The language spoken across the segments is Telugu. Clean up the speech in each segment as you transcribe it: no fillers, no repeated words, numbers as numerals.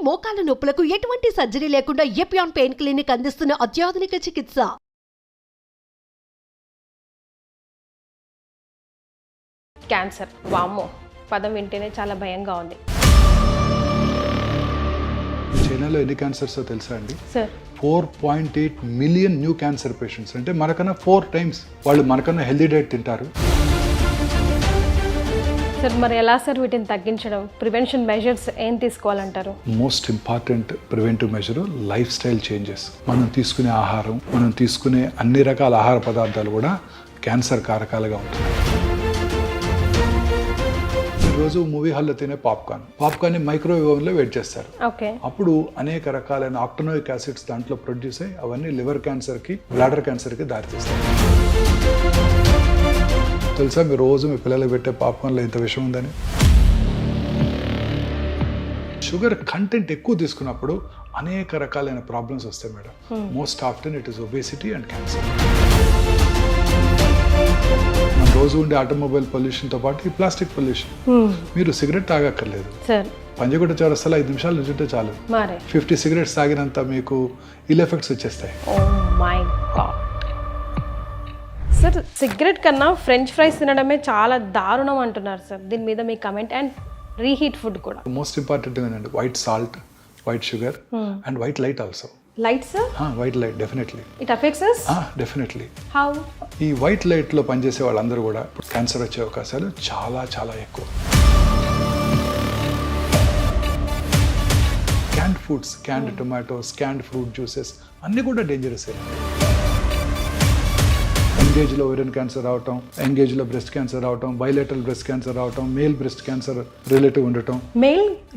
మోకాల నొప్పులకు ఎటువంటి సర్జరీ లేకుండా ఎపియాన్ పెయిన్ క్లినిక్ అందిస్తున్న అత్యాధునిక చికిత్స. క్యాన్సర్, వామ్మో పదం వింటేనే చాలా భయంగా ఉంది. చైనాలో ఎన్ని క్యాన్సర్స్ తెలుసా అండి? Sir 4.8 million new cancer patients. అంటే మనకన్నా 4 times వాళ్ళు మనకన్నా హెల్దీ డైట్ తింటారు. సార్ మరి ఎలా సార్ వీటిని తగ్గించడం, ప్రివెన్షన్ మెజర్స్ ఏం తీసుకోవాలంటారు? Most important preventive measure life style changes. మనం తీసుకునే ఆహారం, మనం తీసుకునే అన్ని రకాల ఆహార పదార్థాలు కూడా క్యాన్సర్ కారకాలుగా ఉంటున్నాయి. రోజు మూవీ హాల్లో తినే పాప్కార్న్ మైక్రోవేవ్ ఓవెన్లో వేడి చేస్తారు. ఓకే. అప్పుడు అనేక రకాలైన ఆక్టోనోయిక్ యాసిడ్స్ దాంట్లో ప్రొడ్యూస్ అయ్యి అవన్నీ లివర్ క్యాన్సర్కి, బ్లాడర్ క్యాన్సర్కి దారితీస్తాయి. తెలుసా మీరు రోజు మీ పిల్లలు పెట్టే పాప్కార్న్లో ఇంత విషయం ఉందని? షుగర్ కంటెంట్ ఎక్కువ తీసుకున్నప్పుడు అనేక రకాలైన ప్రాబ్లమ్స్ వస్తాయి madam. Most often it is obesity and cancer. మన రోజు ఉండే ఆటోమొబైల్ పొల్యూషన్తో పాటు ఈ ప్లాస్టిక్ పొల్యూషన్. మీరు సిగరెట్ తాగక్కర్లేదు, పంజగుట్ట చౌరస్తాలో 5 నిమిషాలు నిల్చుంటే చాలు 50 సిగరెట్స్ తాగినంత మీకు ఇల్ ఎఫెక్ట్స్ వచ్చేస్తాయి. సార్ సిగరెట్ కన్నా ఫ్రెంచ్ ఫ్రైస్ తినడమే చాలా దారుణం అంటున్నారు సార్. దీని మీద మీ కమెంట్. అండ్ రీహీట్ ఫుడ్ కూడా మోస్ట్ ఇంపార్టెంట్ ఏంటంటే white salt, white sugar and white light also. Light sir? White light definitely it affects us? Definitely. How? ఈ వైట్ లైట్లో పనిచేసే వాళ్ళందరూ కూడా క్యాన్సర్ వచ్చే అవకాశాలు చాలా చాలా ఎక్కువ. Canned foods, canned tomatoes, canned fruit juices అన్నీ కూడా డేంజరస్. ఎంగేజ్లో ఓరియన్ క్యాన్సర్ రావటం, ఎంగేజ్లో బ్రెస్ట్ క్యాన్సర్ రావటం, బైలేటరల్ బ్రెస్ట్ క్యాన్సర్ రావటం, మేల్ బ్రెస్ట్ క్యాన్సర్ రిలేటివ్ ఉండటం.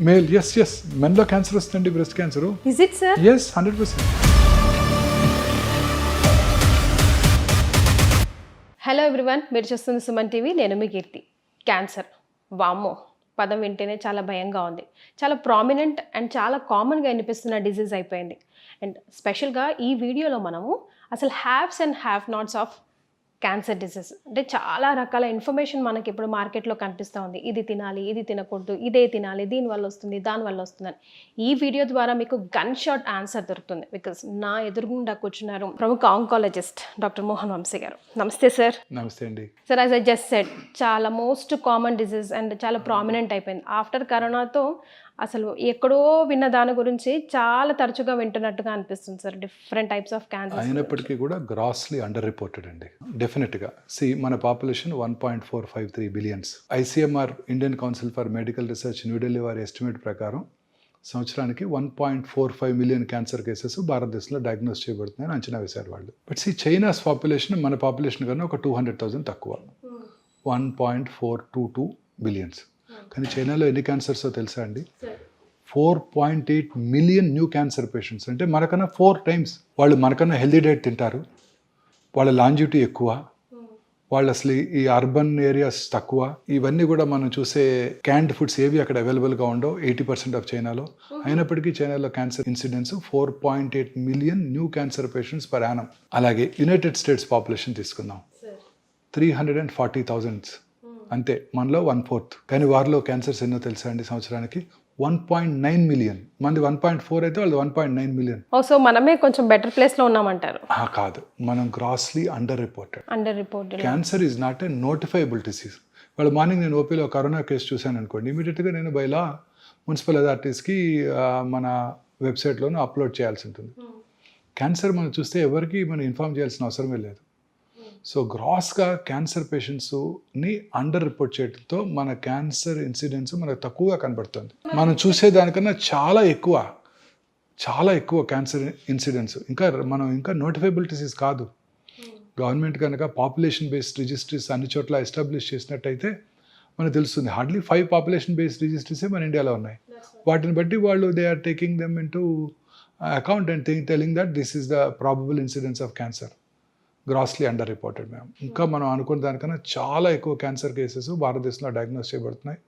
మేల్ ఎస్ మెన్లో క్యాన్సర్ వస్తుంది breast cancer. Is it sir? Yes 100%. Hello everyone, మీరు చూస్తుంది సుమన్ టీవీ. నేను మీ కీర్తి. క్యాన్సర్, వామ్మో పదం వింటేనే చాలా భయంగా ఉంది. చాలా ప్రామినెంట్ అండ్ చాలా కామన్గా వినిపిస్తున్న డిజీజ్ అయిపోయింది. అండ్ స్పెషల్గా ఈ వీడియోలో మనము అసలు haves and have nots of cancer disease, అంటే చాలా రకాల ఇన్ఫర్మేషన్ మనకి ఇప్పుడు మార్కెట్లో కనిపిస్తూ ఉంది. ఇది తినాలి, ఇది తినకూడదు, ఇదే తినాలి, దీనివల్ల వస్తుంది, దానివల్ల వస్తుందని. ఈ వీడియో ద్వారా మీకు గన్ షాట్ ఆన్సర్ దొరుకుతుంది. బికాస్ నా ఎదురుగుండా కూర్చున్నారు ప్రముఖ ఆంకాలజిస్ట్ డాక్టర్ మోహన్ వంశీ గారు. నమస్తే సార్. నమస్తే అండి. Sir, as I just said, చాలా మోస్ట్ కామన్ డిసీజ్ అండ్ చాలా ప్రామినెంట్ అయిపోయింది. ఆఫ్టర్ కరోనాతో అసలు ఎక్కడో విన్న దాని గురించి చాలా తరచుగా వింటున్నట్టుగా అనిపిస్తుంది sir. Different types of cancer అయినప్పటికీ కూడా గ్రాస్లీ అండర్ రిపోర్టెడ్ అండి. డెఫినెట్గా మన population 1.453 billions. ICMR Indian council for medical research New Delhi వారి ఎస్టిమేట్ ప్రకారం సంవత్సరానికి 1.45 మిలియన్ క్యాన్సర్ కేసెస్ భారతదేశంలో డయాగ్నోస్ చేయబడుతున్నాయని అంచనా వేశారు వాళ్ళు. బట్ చైనాస్ పాపులేషన్ మన పాపులేషన్ కన్నా ఒక 200,000 తక్కువ, 1.422 బిలియన్స్. కానీ చైనాలో ఎన్ని క్యాన్సర్స్ తెలుసా అండి? 4.8 మిలియన్ న్యూ క్యాన్సర్ పేషెంట్స్. అంటే మనకన్నా 4 times వాళ్ళు మనకన్నా హెల్దీ డైట్ తింటారు, వాళ్ళ లాంజివిటీ ఎక్కువ, వాళ్ళు అసలు ఈ అర్బన్ ఏరియాస్ తక్కువ. ఇవన్నీ కూడా మనం చూసే క్యాన్డ్ ఫుడ్స్ ఏవి అక్కడ అవైలబుల్గా ఉండవు 80% ఆఫ్ చైనాలో. అయినప్పటికీ చైనాలో cancer incidence 4.8 million new cancer patients per annum. అలాగే యునైటెడ్ స్టేట్స్ పాపులేషన్ తీసుకుందాం, 340,000. అంతే, మనలో 1/4. కానీ వారిలో క్యాన్సర్స్ ఎన్నో తెలుసా అండి? సంవత్సరానికి 1.9 మిలియన్. మనది 1.4 అయితే వాళ్ళు 1.9 మిలియన్. సో మనమే కొంచెం బెటర్ ప్లేస్లో ఉన్నామంటారు? కాదు, మనం grossly under reported. Cancer is not a notifiable disease. వాళ్ళు మార్నింగ్ నేను ఓపీలో కరోనా కేసు చూశాను అనుకోండి, ఇమీడియట్గా నేను బైలా మున్సిపల్ అథారిటీస్కి మన వెబ్సైట్లోనూ అప్లోడ్ చేయాల్సి ఉంటుంది. క్యాన్సర్ మనం చూస్తే ఎవరికి మనం ఇన్ఫార్మ్ చేయాల్సిన అవసరమే లేదు. సో గ్రాస్గా క్యాన్సర్ పేషెంట్స్ని అండర్ రిపోర్ట్ చేయడంతో మన క్యాన్సర్ ఇన్సిడెన్స్ మనకు తక్కువగా కనబడుతుంది. మనం చూసేదానికన్నా చాలా ఎక్కువ క్యాన్సర్ ఇన్సిడెన్స్. మనం ఇంకా నోటిఫైబుల్ డిసీజ్ కాదు. గవర్నమెంట్ కనుక పాపులేషన్ బేస్డ్ రిజిస్ట్రీస్ అన్ని చోట్ల ఎస్టాబ్లిష్ చేసినట్టయితే మనకు తెలుస్తుంది. హార్డ్లీ 5 పాపులేషన్ బేస్డ్ రిజిస్ట్రీసే మన ఇండియాలో ఉన్నాయి. వాటిని బట్టి వాళ్ళు they are taking them into account and telling that this is the probable incidence of cancer. Grossly underreported ma'am. ఇంకా మనం అనుకున్న దానికన్నా చాలా ఎక్కువ క్యాన్సర్ కేసెస్ భారతదేశంలో డయాగ్నోస్ చేయబడుతున్నాయి.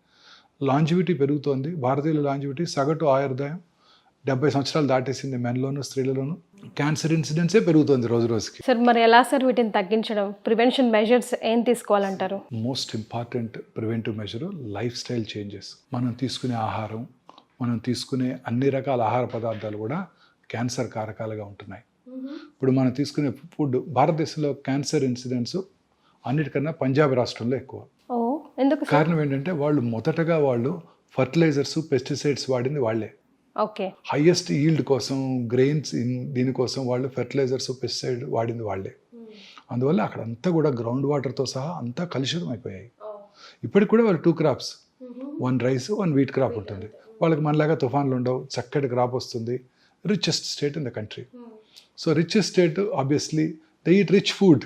లాంజివిటీ పెరుగుతోంది. భారతీయుల లాంజివిటీ సగటు ఆయుర్దాయం 70 సంవత్సరాలు దాటేసింది మెన్లోను, స్త్రీలలోను. క్యాన్సర్ ఇన్సిడెన్సే పెరుగుతుంది రోజు రోజుకి. సార్ మరి ఎలా సార్ వీటిని తగ్గించడం, ప్రివెన్షన్ మెజర్స్ ఏం తీసుకోవాలంటారు? Most important preventive measure life style changes. మనం తీసుకునే ఆహారం, మనం తీసుకునే అన్ని రకాల ఆహార పదార్థాలు కూడా క్యాన్సర్ కారకాలుగా ఉంటున్నాయి. ఇప్పుడు మనం తీసుకునే ఫుడ్, భారతదేశంలో క్యాన్సర్ ఇన్సిడెంట్స్ అన్నిటికన్నా పంజాబ్ రాష్ట్రంలో ఎక్కువ. ఓ ఎందుకు సార్? కారణం ఏంటంటే మొదటగా వాళ్ళు ఫర్టిలైజర్స్, పెస్టిసైడ్స్ వాడింది వాళ్ళే. ఓకే. హైయెస్ట్ ఈల్డ్ కోసం, గ్రెయిన్స్ దీనికోసం వాళ్ళు ఫెర్టిలైజర్స్, పెస్టిసైడ్ వాడింది వాళ్ళే. అందువల్ల అక్కడంతా కూడా గ్రౌండ్ వాటర్తో సహా అంతా కలుషితం అయిపోయాయి. ఇప్పటికి కూడా వాళ్ళు 2 crops, 1 rice, 1 wheat crop ఉంటుంది. వాళ్ళకి మనలాగా తుఫాన్లు ఉండవు, చక్కటి క్రాప్ వస్తుంది. Richest state in the country. So richest state, obviously they eat rich food,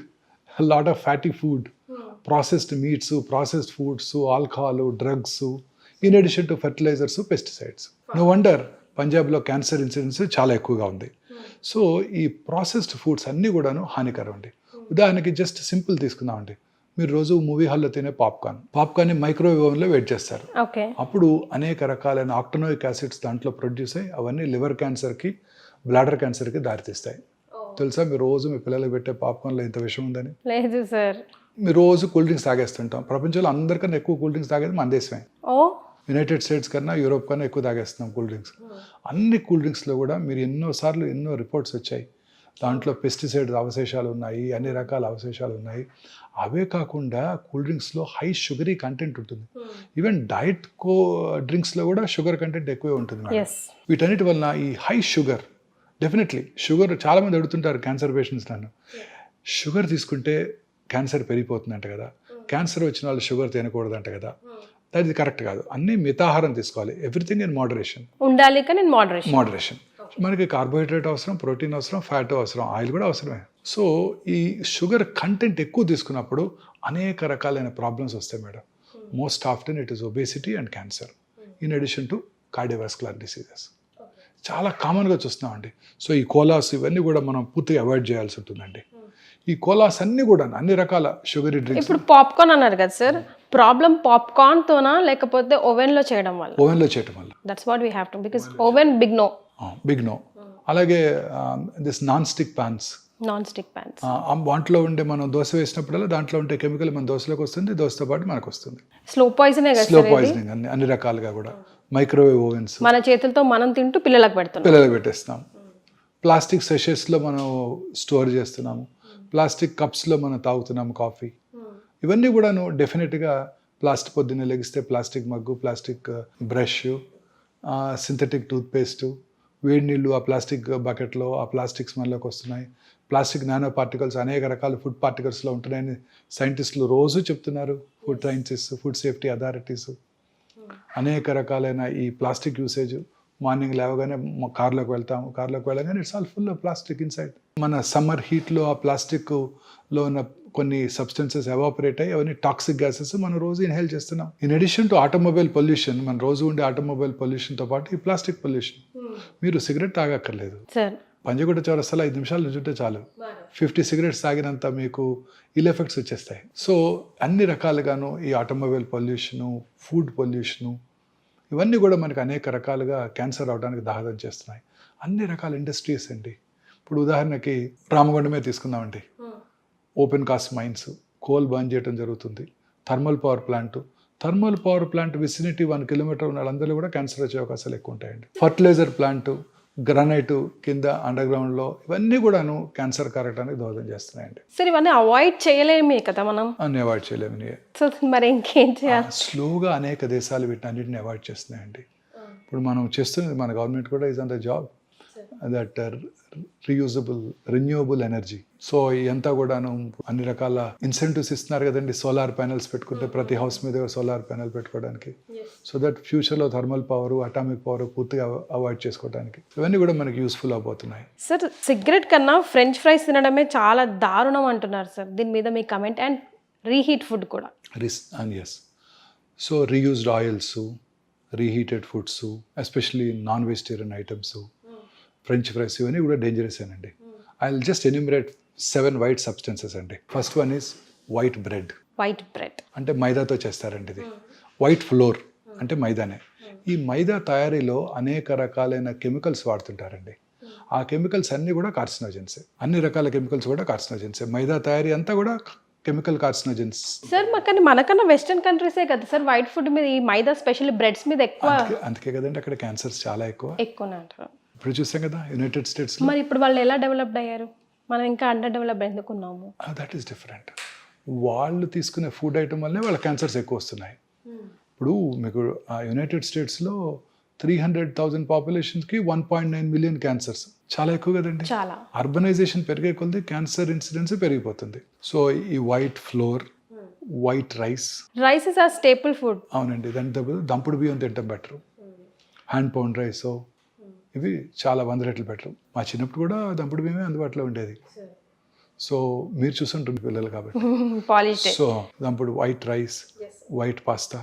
lot of fatty food, processed meats, processed foods, alcohol, drugs, in addition to fertilisers, pesticides. No wonder పంజాబ్లో క్యాన్సర్ ఇన్సిడెన్స్ చాలా ఎక్కువగా ఉంది. సో ఈ ప్రాసెస్డ్ ఫుడ్స్ అన్నీ కూడాను హానికరం అండి. ఉదాహరణకి జస్ట్ సింపుల్ తీసుకుందామండి, మీరు రోజు మూవీ హాల్లో తినే పాప్కార్న్ని మైక్రోవేవ్ ఓవెన్లో వెయిట్ చేస్తారు. ఓకే. అప్పుడు అనేక రకాలైన ఆక్టనోయిక్ యాసిడ్స్ దాంట్లో ప్రొడ్యూస్ అయ్యి అవన్నీ లివర్ క్యాన్సర్కి, బ్లాడర్ క్యాన్సర్కి దారితీస్తాయి. తెలుసా మీరు రోజు మీ పిల్లలకు పెట్టే పాప్కార్న్లో ఇంత విషయం ఉందని? లేదు సార్. మీరు రోజు కూల్ డ్రింక్స్ తాగేస్తుంటాం. ప్రపంచంలో అందరికన్నా ఎక్కువ కూల్ డ్రింక్స్ తాగేది మన దేశమే. యునైటెడ్ స్టేట్స్ కన్నా, యూరోప్ కన్నా ఎక్కువ తాగేస్తున్నాం కూల్ డ్రింక్స్. అన్ని కూల్ డ్రింక్స్లో కూడా మీరు ఎన్నో రిపోర్ట్స్ వచ్చాయి, దాంట్లో పెస్టిసైడ్స్ అవశేషాలు ఉన్నాయి, అన్ని రకాల అవశేషాలు ఉన్నాయి. అవే కాకుండా కూల్ డ్రింక్స్లో హై షుగరీ కంటెంట్ ఉంటుంది. ఈవెన్ డైట్ డ్రింక్స్లో కూడా షుగర్ కంటెంట్ ఎక్కువే ఉంటుంది. వీటన్నిటి వలన ఈ హై షుగర్, డెఫినెట్లీ షుగర్, చాలామంది అడుగుతుంటారు క్యాన్సర్ పేషెంట్స్ నన్ను, షుగర్ తీసుకుంటే క్యాన్సర్ పెరిగిపోతుందంట కదా, క్యాన్సర్ వచ్చిన వాళ్ళు షుగర్ తినకూడదంట కదా. అది కరెక్ట్ కాదు. అన్నీ మితాహారం తీసుకోవాలి. ఎవ్రీథింగ్ ఇన్ మోడరేషన్ ఉండాలి. కానీ మోడరేషన్. మనకి కార్బోహైడ్రేట్ అవసరం, ప్రోటీన్ అవసరం, ఫ్యాట్ అవసరం, ఆయిల్ కూడా అవసరమే. సో ఈ షుగర్ కంటెంట్ ఎక్కువ తీసుకున్నప్పుడు అనేక రకాలైన ప్రాబ్లమ్స్ వస్తాయి madam. Most often it is obesity and cancer, in addition to cardiovascular diseases. చాలా కామన్గా చూస్తున్నామండి. సో ఈ కోలాస్ ఇవన్నీ కూడా మనం పూర్తిగా అవాయిడ్ చేయాల్సి ఉంటుందండి. ఈ కోలాస్ అన్ని కూడా అన్ని రకాల షుగరీ డ్రింక్స్. ఇప్పుడు పాప్కార్న్ అన్నారు కదా సార్, ప్రాబ్లం పాప్కార్న్ తోనా లేకపోతే ఓవెన్ లో చేయడం వల్ల? ఓవెన్లో చేయడం వల్ల. That's what we have to, because oven big no. అలాగే దిస్ నాన్ స్టిక్ ప్యాన్స్, వాటిలో ఉండే మనం దోశ వేసినప్పుడల్లా దాంట్లో ఉండే కెమికల్ మన దోశలోకి వస్తుంది, దోశతో పాటు మనకు వస్తుంది. స్లో పాయిజనింగ్ అన్ని రకాలుగా కూడా. మైక్రోవేవ్ ఓవెన్స్ మన చేతులతో మనం తింటూ పిల్లలకు పెట్టేస్తున్నాం. ప్లాస్టిక్ సెషెస్లో మనం స్టోర్ చేస్తున్నాము, ప్లాస్టిక్ కప్స్లో మనం తాగుతున్నాము కాఫీ. ఇవన్నీ కూడాను డెఫినెట్గా పొద్దున్నే లెగిస్తే plastic mug, plastic brush, synthetic toothpaste, వేడి నీళ్ళు ఆ ప్లాస్టిక్ బకెట్లో, ఆ ప్లాస్టిక్ స్మెల్లోకి వస్తున్నాయి. ప్లాస్టిక్ నానో పార్టికల్స్ అనేక రకాల ఫుడ్ పార్టికల్స్లో ఉంటున్నాయని సైంటిస్టులు రోజు చెప్తున్నారు. Food scientist, food safety authorities అనేక రకాలైన ఈ ప్లాస్టిక్ యూసేజ్. మార్నింగ్ లేవగానే కార్లోకి వెళ్ళగానే it's all full of plastic inside. మన సమ్మర్ హీట్లో ఆ ప్లాస్టిక్లో ఉన్న కొన్ని సబ్స్టెన్సెస్ ఎవాపరేట్ అయ్యి అవన్నీ టాక్సిక్ గ్యాసెస్ మనం రోజు ఇన్హేల్ చేస్తున్నాం. In addition to automobile pollution, మన రోజు ఉండే ఆటోమొబైల్ పొల్యూషన్తో పాటు ఈ ప్లాస్టిక్ పొల్యూషన్. మీరు సిగరెట్ తాగక్కర్లేదు, పంజగుట్ట చౌరస్తాలో 5 నిమిషాలు నిల్చుంటే చాలు, 50 సిగరెట్స్ తాగినంత మీకు ఇల్ ఎఫెక్ట్స్ వచ్చేస్తాయి. సో అన్ని రకాలుగాను ఈ ఆటోమొబైల్ పొల్యూషను, ఫుడ్ పొల్యూషను, ఇవన్నీ కూడా మనకి అనేక రకాలుగా క్యాన్సర్ అవడానికి దోహదం చేస్తున్నాయి. అన్ని రకాల ఇండస్ట్రీస్ అండి. ఇప్పుడు ఉదాహరణకి రామగుండమే తీసుకుందామండి. Open cast mines, coal burn చేయడం జరుగుతుంది. Thermal power plant vicinity 1 kilometre ఉన్న వాళ్ళందరూ కూడా క్యాన్సర్ వచ్చే అవకాశాలు ఎక్కువ ఉంటాయండి. ఫర్టిలైజర్ ప్లాంట్, గ్రానైట్ కింద అండర్ గ్రౌండ్లో, ఇవన్నీ కూడాను క్యాన్సర్ కారటానికి దోహదం చేస్తున్నాయండి. సరే, ఇవన్నీ అవాయిడ్ చేయలేమే కదా మనం? అన్ని అవాయిడ్ చేయలేము. సో మరి ఇంకేం చేయాలి? స్లోగా అనేక దేశాలు వీటిని అన్నింటిని అవాయిడ్ చేస్తున్నాయండి. ఇప్పుడు మనం చేస్తున్నది, మన గవర్నమెంట్ కూడా is on the job that renewable energy. So ఇదంతా కూడాను అన్ని రకాల ఇన్సెంటివ్స్ ఇస్తున్నారు కదండి. సోలార్ ప్యానెల్స్ పెట్టుకుంటే ప్రతి హౌస్ మీద సోలార్ ప్యానెల్ పెట్టుకోవడానికి, సో దట్ ఫ్యూచర్లో థర్మల్ పవర్, అటామిక్ పవర్ పూర్తిగా అవాయిడ్ చేసుకోవడానికి, ఇవన్నీ కూడా మనకి యూస్ఫుల్ అవబోతున్నాయి. సార్, సిగరెట్ కన్నా ఫ్రెంచ్ ఫ్రైస్ తినడమే చాలా దారుణం అంటున్నారు సార్. దీని మీద మీ కమెంట్? అండ్ రీహీట్ ఫుడ్ కూడా. Yes. So reused oils, reheated foods, especially non vegetarian items, French fries, ఇవన్నీ కూడా డేంజరస్ అండి. I will just enumerate 7 white substances అండి. First one is white bread అంటే మైదాతో చేస్తారండి. ఇది వైట్ ఫ్లోర్ అంటే మైదానే. ఈ మైదా తయారీలో అనేక రకాలైన కెమికల్స్ వాడుతుంటారండి. ఆ కెమికల్స్ అన్నీ కూడా కార్సినోజెన్సే. అన్ని రకాల కెమికల్స్ కూడా కార్సినోజెన్సే. మైదా తయారీ అంతా కూడా కెమికల్ కార్సినోజన్స్. సార్ కానీ మనకన్నా వెస్టర్న్ కంట్రీసే కదా సార్ వైట్ ఫుడ్ మీద ఈ మైదా స్పెషల్ బ్రెడ్స్ మీద ఎక్కువ అందుకే కదండి అక్కడ క్యాన్సర్స్ చాలా ఎక్కువనే అంటారు. ఇప్పుడు చూసాం కదా యునైటెడ్ స్టేట్స్లో. మరి ఇప్పుడు వాళ్ళు ఎలా డెవలప్డ్ అయ్యారు, మనం ఇంకా అండర్ డెవలప్ ఎందుకున్నాము? That is different. వాళ్ళు తీసుకునే ఫుడ్ ఐటమ్ వల్లనే వాళ్ళ క్యాన్సర్స్ ఎక్కువ వస్తున్నాయి. ఇప్పుడు మీకు యునైటెడ్ స్టేట్స్లో 300,000 పాపులేషన్కి 1.9 మిలియన్ క్యాన్సర్స్, చాలా ఎక్కువ కదండి. చాలా. అర్బనైజేషన్ పెరిగే కొద్దీ క్యాన్సర్ ఇన్సిడెన్స్ పెరిగిపోతుంది. సో ఈ white flour, white rice is ఆ స్టేపుల్ ఫుడ్. అవునండి, దాని దంపుడు బియ్యం తింటాం బెటర్. హ్యాండ్ పౌండ్ రైస్ ఇవి చాలా 100 రెట్లు బెటర్. మా చిన్నప్పుడు కూడా దంపుడు బియ్యమే అందుబాటులో ఉండేది. సో మీరు చూసుంటుంది పిల్లలు కాబట్టి. సో దంపుడు white rice, white pasta,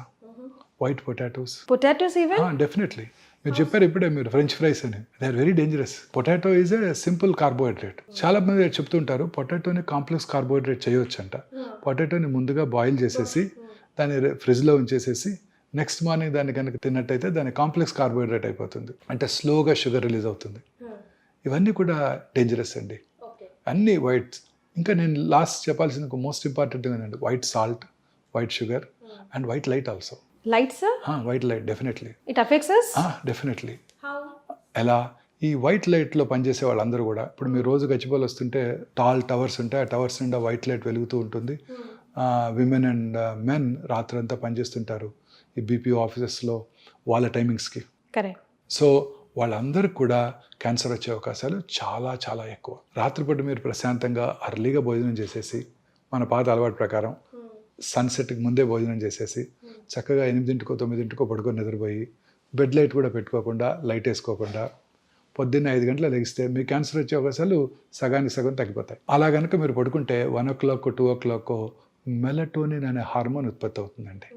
white potatoes even definitely. మీరు చెప్పారు ఇప్పుడే మీరు ఫ్రెంచ్ ఫ్రైస్ అని, they are very dangerous. Potato is a simple carbohydrate. చాలా మంది చెప్తుంటారు పొటాటోని కాంప్లెక్స్ కార్బోహైడ్రేట్ చేయొచ్చు అంట. పొటాటోని ముందుగా బాయిల్ చేసేసి దాన్ని ఫ్రిడ్జ్లో ఉంచేసేసి నెక్స్ట్ మార్నింగ్ దాన్ని కనుక తిన్నట్టయితే దాని కాంప్లెక్స్ కార్బోహైడ్రేట్ అయిపోతుంది, అంటే స్లోగా షుగర్ రిలీజ్ అవుతుంది. ఇవన్నీ కూడా డేంజరస్ అండి, అన్నీ వైట్. ఇంకా నేను లాస్ట్ చెప్పాల్సిన మోస్ట్ ఇంపార్టెంట్ ఏంటంటే white salt, white sugar and white light also. Light sir? White light definitely it affects us? Definitely. ఎలా? ఈ వైట్ లైట్లో పనిచేసే వాళ్ళందరూ కూడా ఇప్పుడు మీరు రోజు గచ్చిపోలు వస్తుంటే టాల్ టవర్స్ ఉంటాయి, ఆ టవర్స్ నిండా వైట్ లైట్ వెలుగుతూ ఉంటుంది. విమెన్ అండ్ మెన్ రాత్రంతా పనిచేస్తుంటారు ఈ బీపీఓ ఆఫీసెస్లో వాళ్ళ టైమింగ్స్కి. కరెక్ట్. సో వాళ్ళందరికీ కూడా క్యాన్సర్ వచ్చే అవకాశాలు చాలా చాలా ఎక్కువ. రాత్రిపూట మీరు ప్రశాంతంగా అర్లీగా భోజనం చేసేసి, మన పాత అలవాటు ప్రకారం సన్సెట్కి ముందే భోజనం చేసేసి చక్కగా 8 9 పడుకొని నిద్రపోయి బెడ్ లైట్ కూడా పెట్టుకోకుండా, లైట్ వేసుకోకుండా పొద్దున్న 5 గంటల లెగిస్తే మీ క్యాన్సర్ వచ్చే అవకాశాలు సగానికి సగం తగ్గిపోతాయి. అలా కనుక మీరు పడుకుంటే 1 o'clock 2 o'clock మెలటోనిన్ అనే హార్మోన్ ఉత్పత్తి అవుతుందండి.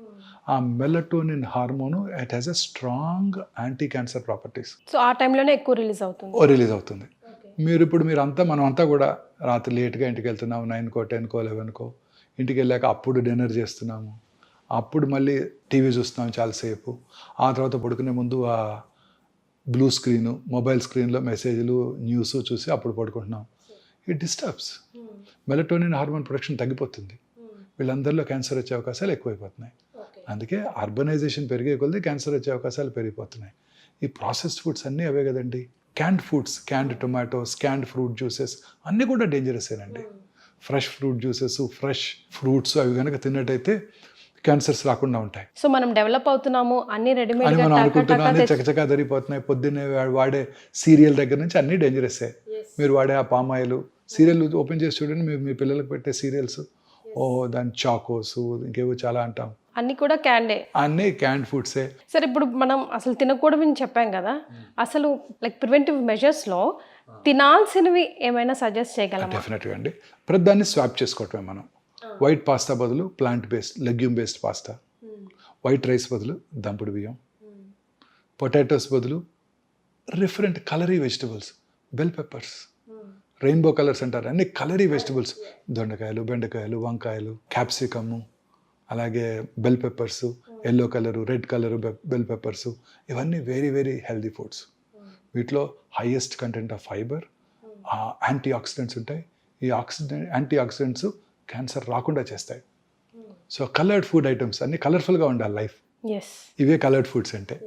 ఆ melatonin hormone it has a strong anti cancer properties. So ఆ టైంలోనే ఎక్కువ రిలీజ్ అవుతుంది. మనం అంతా కూడా రాత్రి లేట్గా ఇంటికి వెళ్తున్నాము, 9కో 10కో 11కో. ఇంటికి వెళ్ళాక అప్పుడు డిన్నర్ చేస్తున్నాము, అప్పుడు మళ్ళీ టీవీ చూస్తున్నాము చాలాసేపు. ఆ తర్వాత పడుకునే ముందు ఆ బ్లూ స్క్రీను, మొబైల్ స్క్రీన్లో మెసేజ్లు, న్యూస్ చూసి అప్పుడు పడుకుంటున్నాం. It disturbs melatonin hormone production తగ్గిపోతుంది. వీళ్ళందరిలో క్యాన్సర్ వచ్చే అవకాశాలు ఎక్కువైపోతున్నాయి. అందుకే అర్బనైజేషన్ పెరిగే కొద్దీ క్యాన్సర్ వచ్చే అవకాశాలు పెరిగిపోతున్నాయి. ఈ ప్రాసెస్డ్ ఫుడ్స్ అన్నీ అవే కదండి. Canned foods, canned tomatoes, canned fruit juices అన్నీ కూడా డేంజరసేనండి. Fresh fruit juices, fresh fruits అవి కనుక తిన్నట్టయితే క్యాన్సర్స్ రాకుండా ఉంటాయి. సో మనం డెవలప్ అవుతున్నాము, అన్ని రెడీమేడ్ అని మనం అనుకుంటున్నాం, అన్ని చకచకా జరిగిపోతున్నాయి. పొద్దున్నే వాడే సీరియల్ దగ్గర నుంచి అన్నీ డేంజరసే. మీరు వాడే ఆ పామాయిల్ సీరియల్ ఓపెన్ చేసి చూడండి, మీ పిల్లలకు పెట్టే సీరియల్స్, దాని చాకోస్ ఇంకేవో చాలా అంటాం, అన్ని కూడా క్యాండే, అన్నీ క్యాండ్ ఫుడ్సే. సరే ఇప్పుడు మనం అసలు తినకూడదని చెప్పాం కదా, అసలు లైక్ ప్రివెంటివ్ మెజర్స్లో తినాల్సినవి ఏమైనా సజెస్ట్ చేయగలమా? డెఫినెట్గా అండి. ప్రతిదాన్ని స్వాప్ చేసుకోవటమే మనం. వైట్ పాస్తా బదులు plant based legume based pasta, white rice బదులు దంపుడు బియ్యం, పొటాటోస్ బదులు different colourful vegetables, bell peppers, rainbow colours అంటారు, అన్ని కలరీ వెజిటబుల్స్, దొండకాయలు, బెండకాయలు, వంకాయలు, క్యాప్సికము, అలాగే bell peppers, yellow colour, red colour bell peppers, ఇవన్నీ వెరీ వెరీ హెల్దీ ఫుడ్స్. వీటిలో highest content of fibre, antioxidants ఉంటాయి. ఈ యాంటీ ఆక్సిడెంట్స్ క్యాన్సర్ రాకుండా చేస్తాయి. సో కలర్డ్ ఫుడ్ ఐటమ్స్ అన్నీ కలర్ఫుల్గా ఉండాలి లైఫ్. ఇవే కలర్డ్ ఫుడ్స్ అంటే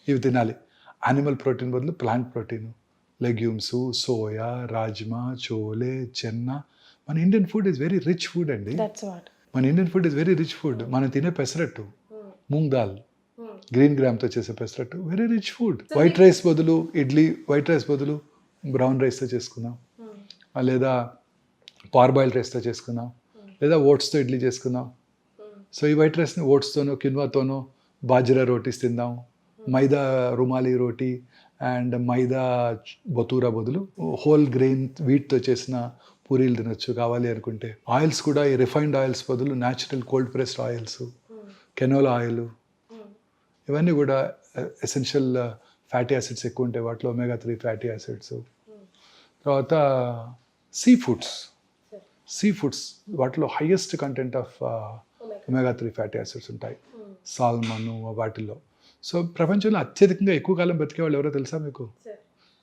ఇవి తినాలి. యానిమల్ ప్రోటీన్ బదులు plant protein, legumes, soya, rajma, chole, chana. మన Indian food is very rich food అండి. Very rich food. మనం తినే పెసరట్టు, మూంగ్ దాల్, గ్రీన్ గ్రామ్తో చేసే pesarattu very rich food. White rice బదులు ఇడ్లీ, వైట్ రైస్ బదులు బ్రౌన్ రైస్తో చేసుకుందాం, లేదా పార్బాయిల్ రైస్తో చేసుకుందాం, లేదా ఓట్స్తో ఇడ్లీ చేసుకుందాం. సో ఈ వైట్ రైస్ని ఓట్స్తోనో కిన్వాతోనో బాజ్రా రోటీస్ తిందాం. మైదా రుమాలి రోటీ అండ్ మైదా బతూరా బదులు హోల్ గ్రెయిన్ వీట్తో చేసిన పూరీలు తినొచ్చు కావాలి అనుకుంటే. ఆయిల్స్ కూడా ఈ రిఫైన్డ్ ఆయిల్స్ బదులు natural cold pressed oils, canola oil, ఇవన్నీ కూడా ఎసెన్షియల్ ఫ్యాటీ యాసిడ్స్ ఎక్కువ ఉంటాయి వాటిలో, omega-3 ఫ్యాటీ యాసిడ్స్. తర్వాత సీ ఫుడ్స్ వాటిలో highest content of omega-3 fatty acids ఉంటాయి, సాల్మన్ వాటిల్లో. సో ప్రపంచంలో అత్యధికంగా ఎక్కువ కాలం బతికే వాళ్ళు ఎవరో తెలుసా మీకు?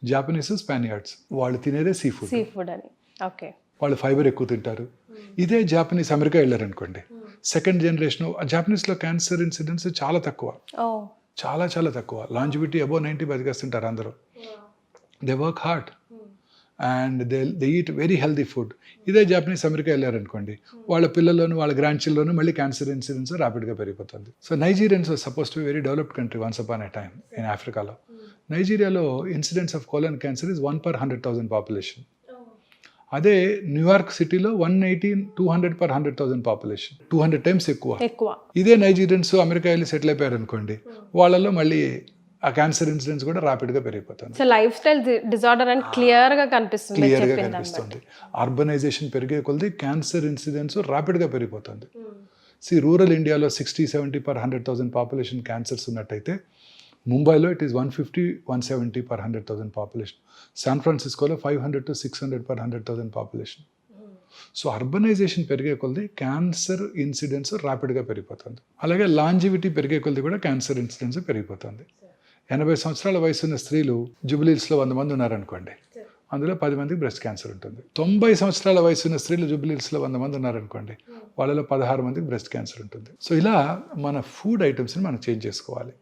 జాపనీస్, స్పానియార్డ్స్. వాళ్ళు తినేదే సీ ఫుడ్ అని. ఓకే. వాళ్ళు ఫైబర్ ఎక్కువ తింటారు. ఇదే జాపనీస్ అమెరికా వెళ్ళారనుకోండి, సెకండ్ జనరేషన్ జాపనీస్లో క్యాన్సర్ ఇన్సిడెన్స్ చాలా తక్కువ, చాలా చాలా తక్కువ. లాంజివిటీ అబౌవ్ 90 బతికేస్తుంటారు అందరూ. They work hard and they eat very healthy food. ఇదే జాపనీస్ అమెరికా వెళ్ళారనుకోండి, వాళ్ళ పిల్లల్లోనూ వాళ్ళ గ్రాండ్ చిల్డ్రన్ మళ్ళీ క్యాన్సర్ ఇన్సిడెన్స్ ర్యాపిడ్గా పెరిగిపోతుంది. So Nigerians suppose to very developed country once upon a time in ఆఫ్రికాలో. నైజీరియాలో incidence of colon cancer is 1 per 100,000 population. అదే న్యూయార్క్ సిటీలో 200 per 100,000 పాపులేషన్, 200 times ఎక్కువ. ఇదే నైజీరియన్స్ అమెరికా వెళ్ళి సెటిల్ అయిపోయారు అనుకోండి, వాళ్ళలో మళ్ళీ ఆ క్యాన్సర్ ఇన్సిడెన్స్ కూడా ర్యాపిడ్గా పెరిగిపోతుంది. సో లైఫ్ స్టైల్ డిజార్డర్ అని క్లియర్గా కనిపిస్తుంది. అర్బనైజేషన్ పెరిగే కొలది క్యాన్సర్ ఇన్సిడెన్స్ ర్యాపిడ్గా పెరిగిపోతుంది. రూరల్ ఇండియాలో 60-70 per 100,000 పాపులేషన్ క్యాన్సర్స్ ఉన్నట్టయితే, ముంబైలో it is 150-170 per 100,000 population. San ఫ్రాన్సిస్కోలో 500-600 per 100,000 పాపులేషన్. సో అర్బనైజేషన్ పెరిగే కొలది క్యాన్సర్ ఇన్సిడెన్స్ ర్యాపిడ్గా పెరిగిపోతుంది. అలాగే లాంజివిటీ పెరిగే కొలది కూడా క్యాన్సర్ ఇన్సిడెన్స్ పెరిగిపోతుంది. 80 సంవత్సరాల వయసున్న స్త్రీలు జూబిలీస్లో 100 మంది ఉన్నారనుకోండి, అందులో 10 మందికి బ్రెస్ట్ క్యాన్సర్ ఉంటుంది. 90 సంవత్సరాల వయసున్న స్త్రీలు జూబిలీస్లో 100 మంది ఉన్నారనుకోండి, వాళ్ళలో 16 మందికి బ్రెస్ట్ క్యాన్సర్ ఉంటుంది. సో ఇలా మన ఫుడ్ ఐటమ్స్ని మనం చేంజ్ చేసుకోవాలి.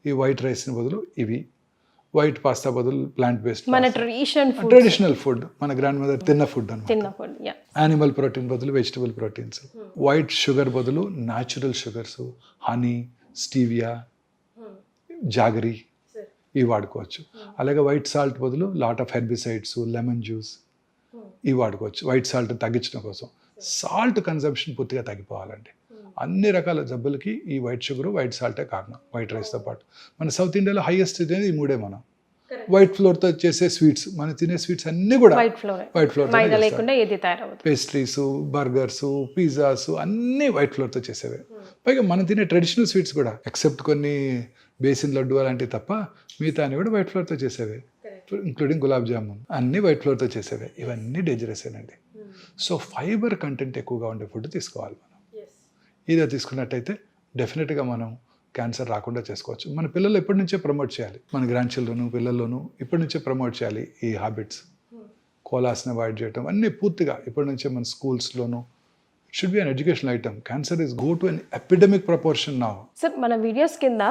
ఈ వైట్ రైస్ని బదులు ఇవి, వైట్ పాస్తా బదులు ప్లాంట్ బేస్డ్, మన ట్రెడిషనల్ ఫుడ్, మన గ్రాండ్ మదర్ తిన్న ఫుడ్ అన్నమాట. యానిమల్ ప్రోటీన్ బదులు వెజిటబుల్ ప్రోటీన్స్, వైట్ షుగర్ బదులు natural sugars, honey, stevia, jaggery ఇవి వాడుకోవచ్చు. అలాగే వైట్ సాల్ట్ బదులు lot of herbicides, lemon juice ఇవి వాడుకోవచ్చు వైట్ సాల్ట్ తగ్గించడం కోసం. సాల్ట్ కన్సంప్షన్ పూర్తిగా తగ్గిపోవాలండి. అన్ని రకాల జబ్బులకి ఈ వైట్ షుగర్, వైట్ సాల్టే కారణం. వైట్ రైస్తో పాటు మన సౌత్ ఇండియాలో హైయెస్ట్ అనేది ఈ మూడే. మనం వైట్ ఫ్లోర్తో చేసే స్వీట్స్, మనం తినే స్వీట్స్ అన్నీ కూడా white flour, pastries, burgers, pizzas అన్నీ వైట్ ఫ్లోర్తో చేసేవే. పైగా మనం తినే ట్రెడిషనల్ స్వీట్స్ కూడా, ఎక్సెప్ట్ కొన్ని బేసిన్ లడ్డు అలాంటివి తప్ప మిగతా అన్ని కూడా వైట్ ఫ్లోర్తో చేసేవే, ఇంక్లూడింగ్ గులాబ్ జామున్ అన్నీ వైట్ ఫ్లోర్తో చేసేవే. ఇవన్నీ డేంజరసేనండి. సో ఫైబర్ కంటెంట్ ఎక్కువగా ఉండే ఫుడ్ తీసుకోవాలి మనం. ఇదే తీసుకున్నట్టయితే డెఫినెట్గా మనం క్యాన్సర్ రాకుండా చేసుకోవచ్చు. మన పిల్లలు ఇప్పటి నుంచే ప్రమోట్ చేయాలి, మన గ్రాండ్ చిల్డ్రన్ పిల్లల్లోనూ ఇప్పటి నుంచే ప్రమోట్ చేయాలి ఈ హ్యాబిట్స్. కోలాస్ని అవాయిడ్ చేయటం అన్నీ పూర్తిగా ఇప్పటి నుంచే మన స్కూల్స్లోనూ. It should be an educational item. Cancer is go to an epidemic proportion now. Sir మన వీడియోస్ కింద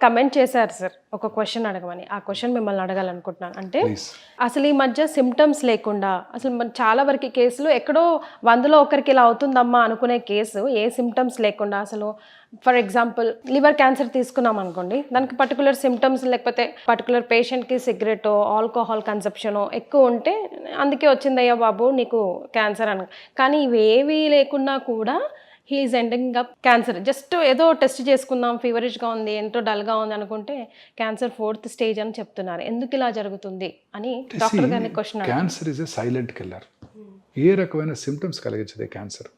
కమెంట్ చేశారు సార్ ఒక క్వశ్చన్ అడగమని. ఆ క్వశ్చన్ మిమ్మల్ని అడగాలనుకుంటున్నాను. అంటే అసలు ఈ మధ్య సిమ్టమ్స్ లేకుండా అసలు చాలా వరకు కేసులు ఎక్కడో 100లో ఒకరికి ఇలా అవుతుందమ్మా అనుకునే కేసు ఏ సిమ్టమ్స్ లేకుండా, అసలు ఫర్ ఎగ్జాంపుల్ లివర్ క్యాన్సర్ తీసుకున్నాం అనుకోండి, దానికి పర్టికులర్ సిమ్టమ్స్ లేకపోతే పర్టికులర్ పేషెంట్కి సిగరెట్, ఆల్కహాల్ కన్సప్షన్ ఎక్కువ ఉంటే అందుకే వచ్చిందయ్యా బాబు నీకు క్యాన్సర్ అని. కానీ ఇవేవీ లేకున్నా కూడా he is ending up cancer. Just ఏదో టెస్ట్ చేసుకుందాం, ఫీవరిష్గా ఉంది, ఎంతో డల్గా ఉంది అనుకుంటే క్యాన్సర్ 4th stage అని చెప్తున్నారు. ఎందుకు ఇలా జరుగుతుంది అని డాక్టర్ గారిని question. Cancer is a silent killer. ఏ రకమైన సిమ్టమ్స్ కలిగించదే క్యాన్సర్.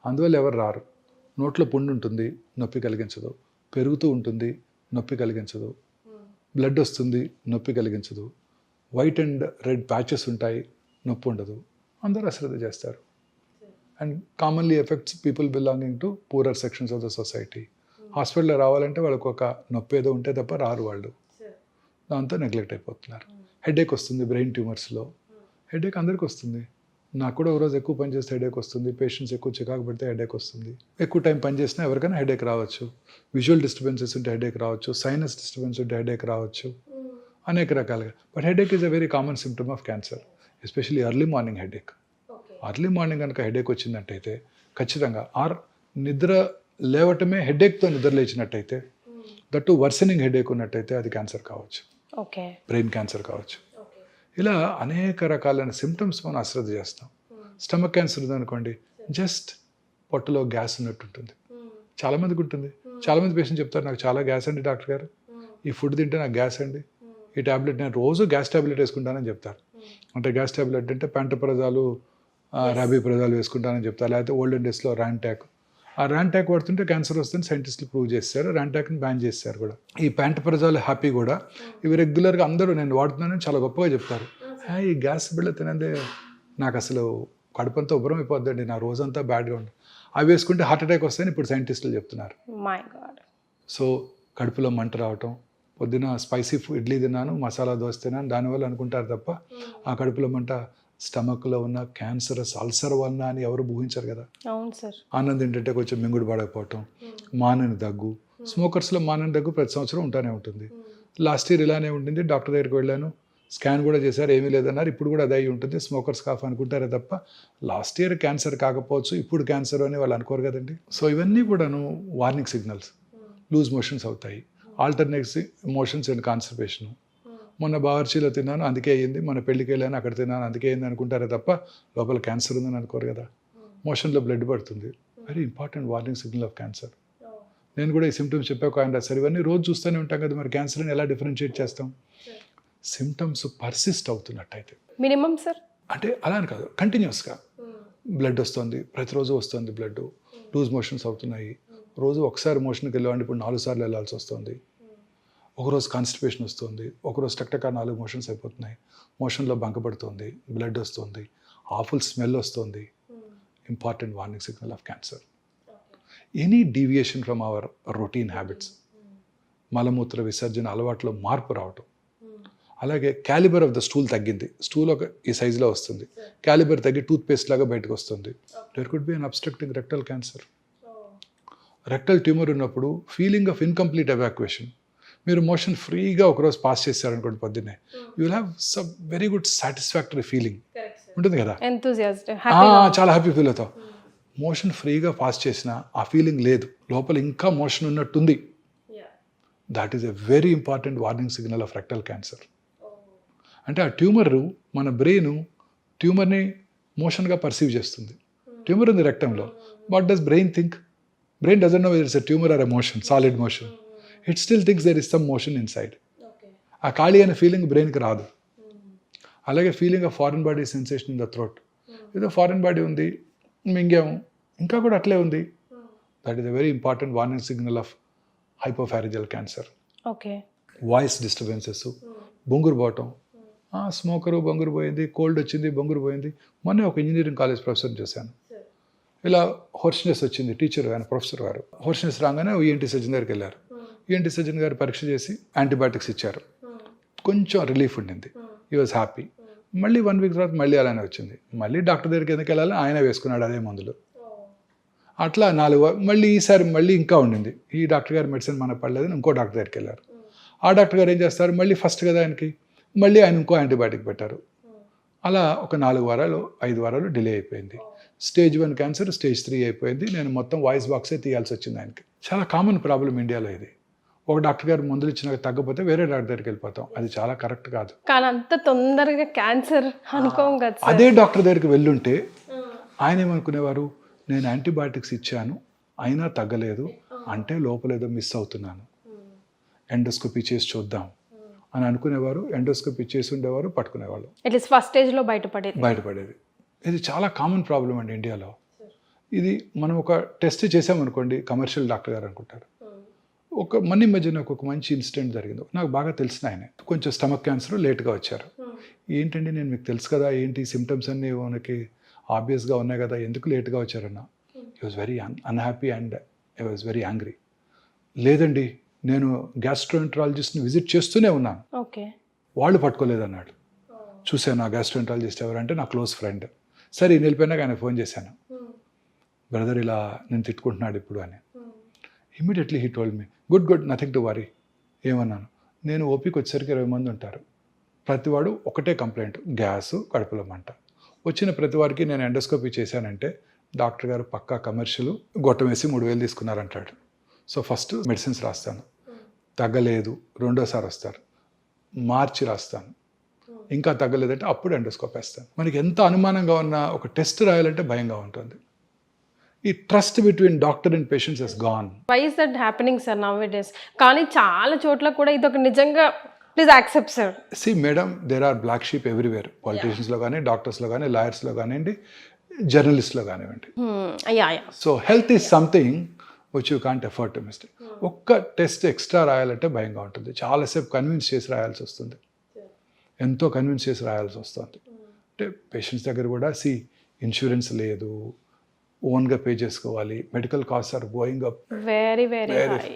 అందువల్ల ఎవరు రారు. నోట్లో పుండు ఉంటుంది, నొప్పి కలిగించదు. పెరుగుతూ ఉంటుంది, నొప్పి కలిగించదు. బ్లడ్ వస్తుంది, నొప్పి కలిగించదు. వైట్ అండ్ రెడ్ ప్యాచెస్ ఉంటాయి, నొప్పి ఉండదు. అందరూ అశ్రద్ధ చేస్తారు. And commonly effects people belonging to poorer sections of the society. హాస్పిటల్లో రావాలంటే వాళ్ళకి ఒక నొప్పి ఏదో ఉంటే తప్ప రారు వాళ్ళు. దాంతో నెగ్లెక్ట్ అయిపోతున్నారు. హెడేక్ వస్తుంది బ్రెయిన్ ట్యూమర్స్లో. హెడేక్ అందరికీ వస్తుంది. నాకు కూడా ఒకరోజు ఎక్కువ పని చేస్తే హెడేక్ వస్తుంది. పేషెంట్స్ ఎక్కువ చికాకు పడితే హెడేక్ వస్తుంది. ఎక్కువ టైం పని చేసినా ఎవరికైనా హెడేక్ రావచ్చు. విజువల్ డిస్టర్బెన్సెస్ ఉంటే హెడేక్ రావచ్చు. సైనస్ డిస్టర్బెన్స్ ఉంటే హెడేక్ రావచ్చు. అనేక రకాలుగా. But headache is a very common symptom of cancer, especially early morning headache. Early morning కనుక హెడేక్ వచ్చిందంటైతే ఖచ్చితంగా, ఆర్ నిద్ర లేవటమే హెడేక్తో నిద్ర లేచినట్టయితే, దట్టు వర్సనింగ్ హెడేక్ ఉన్నట్టయితే అది క్యాన్సర్ కావచ్చు, బ్రెయిన్ క్యాన్సర్ కావచ్చు. ఇలా అనేక రకాలైన సిమ్టమ్స్ మనం అశ్రద్ధ చేస్తాం. స్టమక్ క్యాన్సర్ ఉందనుకోండి, జస్ట్ పొట్టలో గ్యాస్ ఉన్నట్టు ఉంటుంది. చాలామందికి ఉంటుంది. చాలామంది పేషెంట్ చెప్తారు, నాకు చాలా గ్యాస్ అండి డాక్టర్ గారు, ఈ ఫుడ్ తింటే నాకు గ్యాస్ అండి, ఈ ట్యాబ్లెట్ నేను రోజు గ్యాస్ ట్యాబ్లెట్ వేసుకుంటానని చెప్తారు. అంటే గ్యాస్ ట్యాబ్లెట్ అంటే ప్యాంటోప్రజాలు, రాబిప్రజాలు వేసుకుంటానని చెప్తారు. లేకపోతే ఓల్డెన్ డేస్లో ర్యాంటాక్. ఆ ర్యాంటాక్ వాడుతుంటే క్యాన్సర్ వస్తుందని సైంటిస్టులు ప్రూవ్ చేశారు. ర్యాంటాక్ని బ్యాన్ చేశారు కూడా. ఈ ప్యాంటోప్రజాలు హ్యాపీ కూడా ఇవి రెగ్యులర్గా అందరూ నేను వాడుతున్నానని చాలా గొప్పగా చెప్తారు. ఈ గ్యాస్ బిళ్ళ తినందే నాకు అసలు కడుపంతా ఉబ్బరం అయిపోద్దండి, నా రోజంతా బ్యాడ్గా ఉంటుంది, అవి వేసుకుంటే హార్ట్ అటాక్ వస్తాయని ఇప్పుడు సైంటిస్టులు చెప్తున్నారు. సో కడుపులో మంట రావటం, పొద్దున స్పైసీ ఇడ్లీ తిన్నాను, మసాలా దోశ తిన్నాను, దానివల్ల అనుకుంటారు తప్ప ఆ కడుపులో మంట స్టమక్లో ఉన్న క్యాన్సరస్ అల్సర్ వలన అని ఎవరు ఊహించారు కదా. అవును సార్. ఆనందం ఏంటంటే కొంచెం మింగుడు పడకపోవటం, మానని దగ్గు. స్మోకర్స్లో మానని దగ్గు ప్రతి సంవత్సరం ఉంటానే ఉంటుంది. లాస్ట్ ఇయర్ ఇలానే ఉంటుంది. డాక్టర్ దగ్గరికి వెళ్ళాను, స్కాన్ కూడా చేశారు, ఏమీ లేదన్నారు. ఇప్పుడు కూడా అదే అయి ఉంటుంది, స్మోకర్స్ కాఫ్ అనుకుంటారే తప్ప లాస్ట్ ఇయర్ క్యాన్సర్ కాకపోవచ్చు, ఇప్పుడు క్యాన్సర్ అని వాళ్ళు అనుకోరు కదండి. సో ఇవన్నీ కూడాను వార్నింగ్ సిగ్నల్స్. లూజ్ మోషన్స్ అవుతాయి, ఆల్టర్నేట్స్ మోషన్స్ అండ్ కాన్స్టిపేషన్. మొన్న బావర్చీలో తిన్నాను అందుకే అయ్యింది, మన పెళ్ళికి వెళ్ళాను అక్కడ తిన్నాను అందుకే అయ్యింది అనుకుంటారే తప్ప లోపల క్యాన్సర్ ఉందని అనుకోరు కదా. మోషన్లో బ్లడ్ పడుతుంది, very important warning signal of cancer. నేను కూడా ఈ సిమ్టమ్స్ చెప్పాక ఆయన రాశారు, ఇవన్నీ రోజు చూస్తూనే ఉంటాం కదా, మరి క్యాన్సర్ని ఎలా డిఫరెన్షియేట్ చేస్తాం? సిమ్టమ్స్ పర్సిస్ట్ అవుతున్నట్టయితే మినిమం సార్ అంటే అలా అని కాదు, కంటిన్యూస్గా బ్లడ్ వస్తుంది, ప్రతిరోజు వస్తుంది బ్లడ్, లూజ్ మోషన్స్ అవుతున్నాయి, రోజు ఒకసారి మోషన్కి వెళ్ళాలంటే ఇప్పుడు 4 సార్లు వెళ్ళాల్సి వస్తుంది, ఒకరోజు కాన్స్టిపేషన్ వస్తుంది, ఒకరోజు టక్టక 4 మోషన్స్ అయిపోతున్నాయి, మోషన్లో బంకపడుతుంది, బ్లడ్ వస్తుంది, ఆఫుల్ స్మెల్ వస్తుంది. Important warning signal of cancer. Any deviation from our routine habits, మలమూత్ర విసర్జన అలవాట్లో మార్పు రావటం, అలాగే క్యాలిబర్ ఆఫ్ ద స్టూల్ తగ్గింది, స్టూల్ ఒక ఈ సైజులో వస్తుంది, క్యాలిబర్ తగ్గి టూత్పేస్ట్ లాగా బయటకు వస్తుంది, there could be an obstructing rectal cancer. Rectal tumour ఉన్నప్పుడు ఫీలింగ్ ఆఫ్ ఇన్కంప్లీట్ ఎవాక్యుయేషన్. మీరు మోషన్ ఫ్రీగా ఒకరోజు పాస్ చేశారనుకోండి పొద్దున్నే, you will have some very good satisfactory feeling ఉంటుంది కదా, చాలా హ్యాపీ ఫీల్ అవుతావు. మోషన్ ఫ్రీగా పాస్ చేసిన ఆ ఫీలింగ్ లేదు, లోపల ఇంకా మోషన్ ఉన్నట్టుంది. That is a very important warning signal of rectal cancer. అంటే ఆ ట్యూమర్ మన బ్రెయిన్ ట్యూమర్ని మోషన్గా పర్సీవ్ చేస్తుంది. ట్యూమర్ ఉంది రెక్టంలో, what does brain think? Brain doesn't know whether it's a tumour or a motion, solid motion. It still thinks there is some motion inside. ఆ ఖాళీ అనే ఫీలింగ్ బ్రెయిన్కి రాదు. అలాగే feeling of foreign body sensation in the throat, ఏదో ఫారిన్ బాడీ ఉంది, మింగాము, ఇంకా కూడా అట్లే ఉంది. That is a very important warning signal of hypopharyngeal cancer. Okay. Voice disturbances, బొంగురు పోవటం, స్మోకరు బొంగురు పోయింది, కోల్డ్ వచ్చింది బొంగురు పోయింది. మొన్న ఒక ఇంజనీరింగ్ కాలేజ్ ప్రొఫెసర్ని చూశాను, ఇలా హోర్స్నెస్ వచ్చింది, టీచర్ ఆయన ప్రొఫెసర్ గారు హోర్స్నెస్ రాగానే ఈఎన్టీ సర్జన్ దగ్గరికి వెళ్ళారు. ఈఎన్టీ సర్జన్ గారు పరీక్ష చేసి యాంటీబయాటిక్స్ ఇచ్చారు, కొంచెం రిలీఫ్ ఉండింది, ఈ వాజ్ హ్యాపీ. మళ్ళీ 1 వీక్ తర్వాత మళ్ళీ అలానే వచ్చింది, మళ్ళీ డాక్టర్ దగ్గరికి ఎందుకు వెళ్ళాలి, ఆయన వేసుకున్నాడు అదే మందులు. అట్లా 4 మళ్ళీ ఈసారి మళ్ళీ ఇంకా ఉండింది, ఈ డాక్టర్ గారు మెడిసిన్ మనకు పడలేదని ఇంకో డాక్టర్ దగ్గరికి వెళ్ళారు. ఆ డాక్టర్ గారు ఏం చేస్తారు, మళ్ళీ ఫస్ట్ కదా ఆయనకి, మళ్ళీ ఆయన ఇంకో యాంటీబయాటిక్ పెట్టారు. అలా ఒక 4 వారాలు 5 వారాలు డిలే అయిపోయింది. స్టేజ్ 1 క్యాన్సర్ స్టేజ్ 3 అయిపోయింది. నేను మొత్తం వాయిస్ బాక్సే తీయాల్సి వచ్చింది ఆయనకి. చాలా కామన్ ప్రాబ్లం ఇండియాలో ఇది. ఒక డాక్టర్ గారు మందులు ఇచ్చినాక తగ్గపోతే వేరే డాక్టర్ దగ్గరికి వెళ్ళిపోతాం, అది చాలా కరెక్ట్ కాదు. కానీ అంత తొందరగా క్యాన్సర్ అనుకోం కదా. అదే డాక్టర్ దగ్గరికి వెళ్ళుంటే ఆయన ఏమనుకునేవారు, నేను యాంటీబయాటిక్స్ ఇచ్చాను అయినా తగ్గలేదు అంటే లోపల ఏదో మిస్ అవుతున్నాను, ఎండోస్కోపీ చేసి చూద్దాం అని అనుకునేవారు. ఎండోస్కోపీ చేసి ఉండేవారు, పట్టుకునేవాళ్ళు, అట్లీస్ట్ ఫస్ట్ స్టేజ్లో బయటపడేది. ఇది చాలా కామన్ ప్రాబ్లం అండి ఇండియాలో. ఇది మనం ఒక టెస్ట్ చేసామనుకోండి, కమర్షియల్ డాక్టర్ గారు అనుకుంటారు. ఈ మధ్యన ఒక మంచి ఇన్సిడెంట్ జరిగింది, నాకు బాగా తెలిసిన ఆయన, కొంచెం స్టమక్ క్యాన్సర్, లేట్గా వచ్చారు. ఏంటండి నేను మీకు తెలుసు కదా, ఏంటి సిమ్టమ్స్ అన్నీ మనకి ఆబ్వియస్గా ఉన్నాయి కదా, ఎందుకు లేట్గా వచ్చారన్న. I was very unhappy and I was very angry. లేదండి నేను గ్యాస్ట్రోఎంట్రాలజిస్ట్ని విజిట్ చేస్తూనే ఉన్నాను, వాళ్ళు పట్టుకోలేదన్నాడు. చూశాను ఆ గ్యాస్ట్రోఎంట్రాలజిస్ట్ ఎవరంటే నా క్లోజ్ ఫ్రెండ్. సరే నేను వెళ్ళిపోయినాక ఆయన ఫోన్ చేశాను, బ్రదర్ ఇలా నేను తిట్టుకుంటున్నాడు ఇప్పుడు అని. Immediately he told me, good nothing to worry. ఏమన్నాను, నేను ఓపీకి వచ్చేసరికి 20 మంది ఉంటారు, ప్రతివాడు ఒకటే కంప్లైంట్, గ్యాసు, కడుపులో మంట. వచ్చిన ప్రతి వారికి నేను ఎండోస్కోపీ చేశానంటే డాక్టర్ గారు పక్కా కమర్షియల్, గొట్టం వేసి 3,000 తీసుకున్నారంటాడు. సో ఫస్ట్ మెడిసిన్స్ రాస్తాను, తగ్గలేదు, రెండోసారి వస్తారు, మార్చి రాస్తాను, ఇంకా తగ్గలేదంటే అప్పుడు ఎండోస్కోప్ వేస్తాను. మనకి ఎంత అనుమానంగా ఉన్న ఒక టెస్ట్ రాయాలంటే భయంగా ఉంటుంది. ఈ trust between doctor and patients has gone. Why is that happening sir now it is? కానీ చాలా చోట్ల కూడా ఇది ఒక నిజంగా please accept sir. See madam, there are black sheep everywhere, పాలిటీషియన్స్లో కానీ, డాక్టర్స్లో కానీ, లాయర్స్లో కానివ్వండి, జర్నలిస్ట్లో కానివ్వండి. So health is something which you can't afford to mistake. ఒక్క టెస్ట్ ఎక్స్ట్రా రాయాలంటే భయంగా ఉంటుంది, చాలాసేపు కన్విన్స్ చేసి రాయాల్సి వస్తుంది, ఎంతో కన్విన్స్ చేసి రాయాల్సి వస్తుంది. అంటే పేషెంట్స్ దగ్గర కూడా ఇన్సూరెన్స్ లేదు, ఓన్గా పే చేసుకోవాలి, medical cost are going up very very high.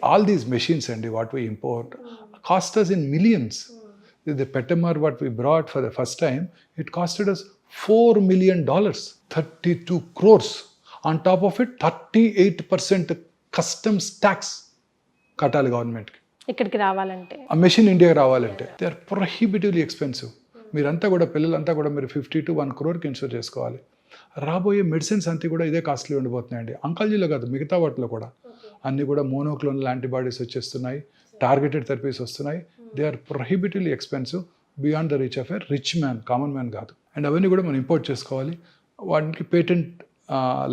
All these machines అండి what we import cost us in millions. The Petamar, what we brought for the first time, it costed us $4 million, 32 crores. On top of it, 38% customs tax కట్టాలి గవర్నమెంట్కి. ఇక్కడికి రావాలంటే ఆ మెషిన్ ఇండియాకి రావాలంటే దే ఆర్ ప్రొహిబిటివ్లీ ఎక్స్పెన్సివ్. మీరంతా కూడా పిల్లలంతా కూడా మీరు 50 to 1 crore ఇన్సూర్ చేసుకోవాలి. రాబోయే మెడిసిన్స్ అంతా కూడా ఇదే కాస్ట్లీ ఉండిపోతున్నాయండి. అంకాలజీలో కాదు, మిగతా వాటిలో కూడా అన్నీ కూడా మోనోక్లోనల్ యాంటీబాడీస్ వచ్చేస్తున్నాయి, టార్గెటెడ్ థెరపీస్ వస్తున్నాయి. They are prohibitively expensive beyond the reach of a rich man, common man కాదు. అండ్ అవన్నీ కూడా మనం ఇంపోర్ట్ చేసుకోవాలి. వాటికి పేటెంట్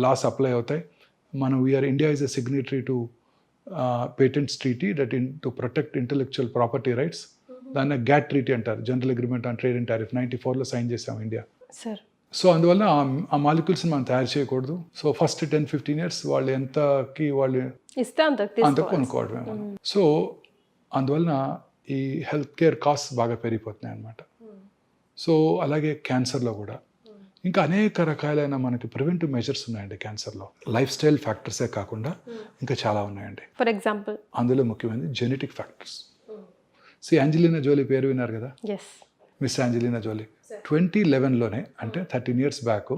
లాస్ అప్లై అవుతాయి. మనం India is a signatory to patents treaty that to protect intellectual property rights. దాన్ని గ్యాట్ ట్రీటీ అంటారు, general agreement on trade and tariff. 94లో సైన్ చేసాం ఇండియా. సార్ సో అందువల్ల ఆ మాలిక్యూల్స్ని మనం తయారు చేయకూడదు. సో ఫస్ట్ 10-15 years వాళ్ళు ఎంతకి వాళ్ళు ఇస్తే అంత కొనుక్కోవడమే మనం. సో అందువలన ఈ హెల్త్ కేర్ కాస్ట్ బాగా పెరిగిపోతున్నాయి అన్నమాట. సో అలాగే క్యాన్సర్లో కూడా ఇంకా అనేక రకాలైన మనకి ప్రివెంటివ్ మెజర్స్ ఉన్నాయండి క్యాన్సర్లో. లైఫ్ స్టైల్ ఫ్యాక్టర్సే కాకుండా ఇంకా చాలా ఉన్నాయండి. ఫర్ ఎగ్జాంపుల్ అందులో ముఖ్యమైనది జెనెటిక్ ఫ్యాక్టర్స్. యాంజెలినా జోలీ పేరు విన్నారు కదా, మిస్ యాంజెలినా జోలీ. 2011లోనే అంటే 13 years బ్యాక్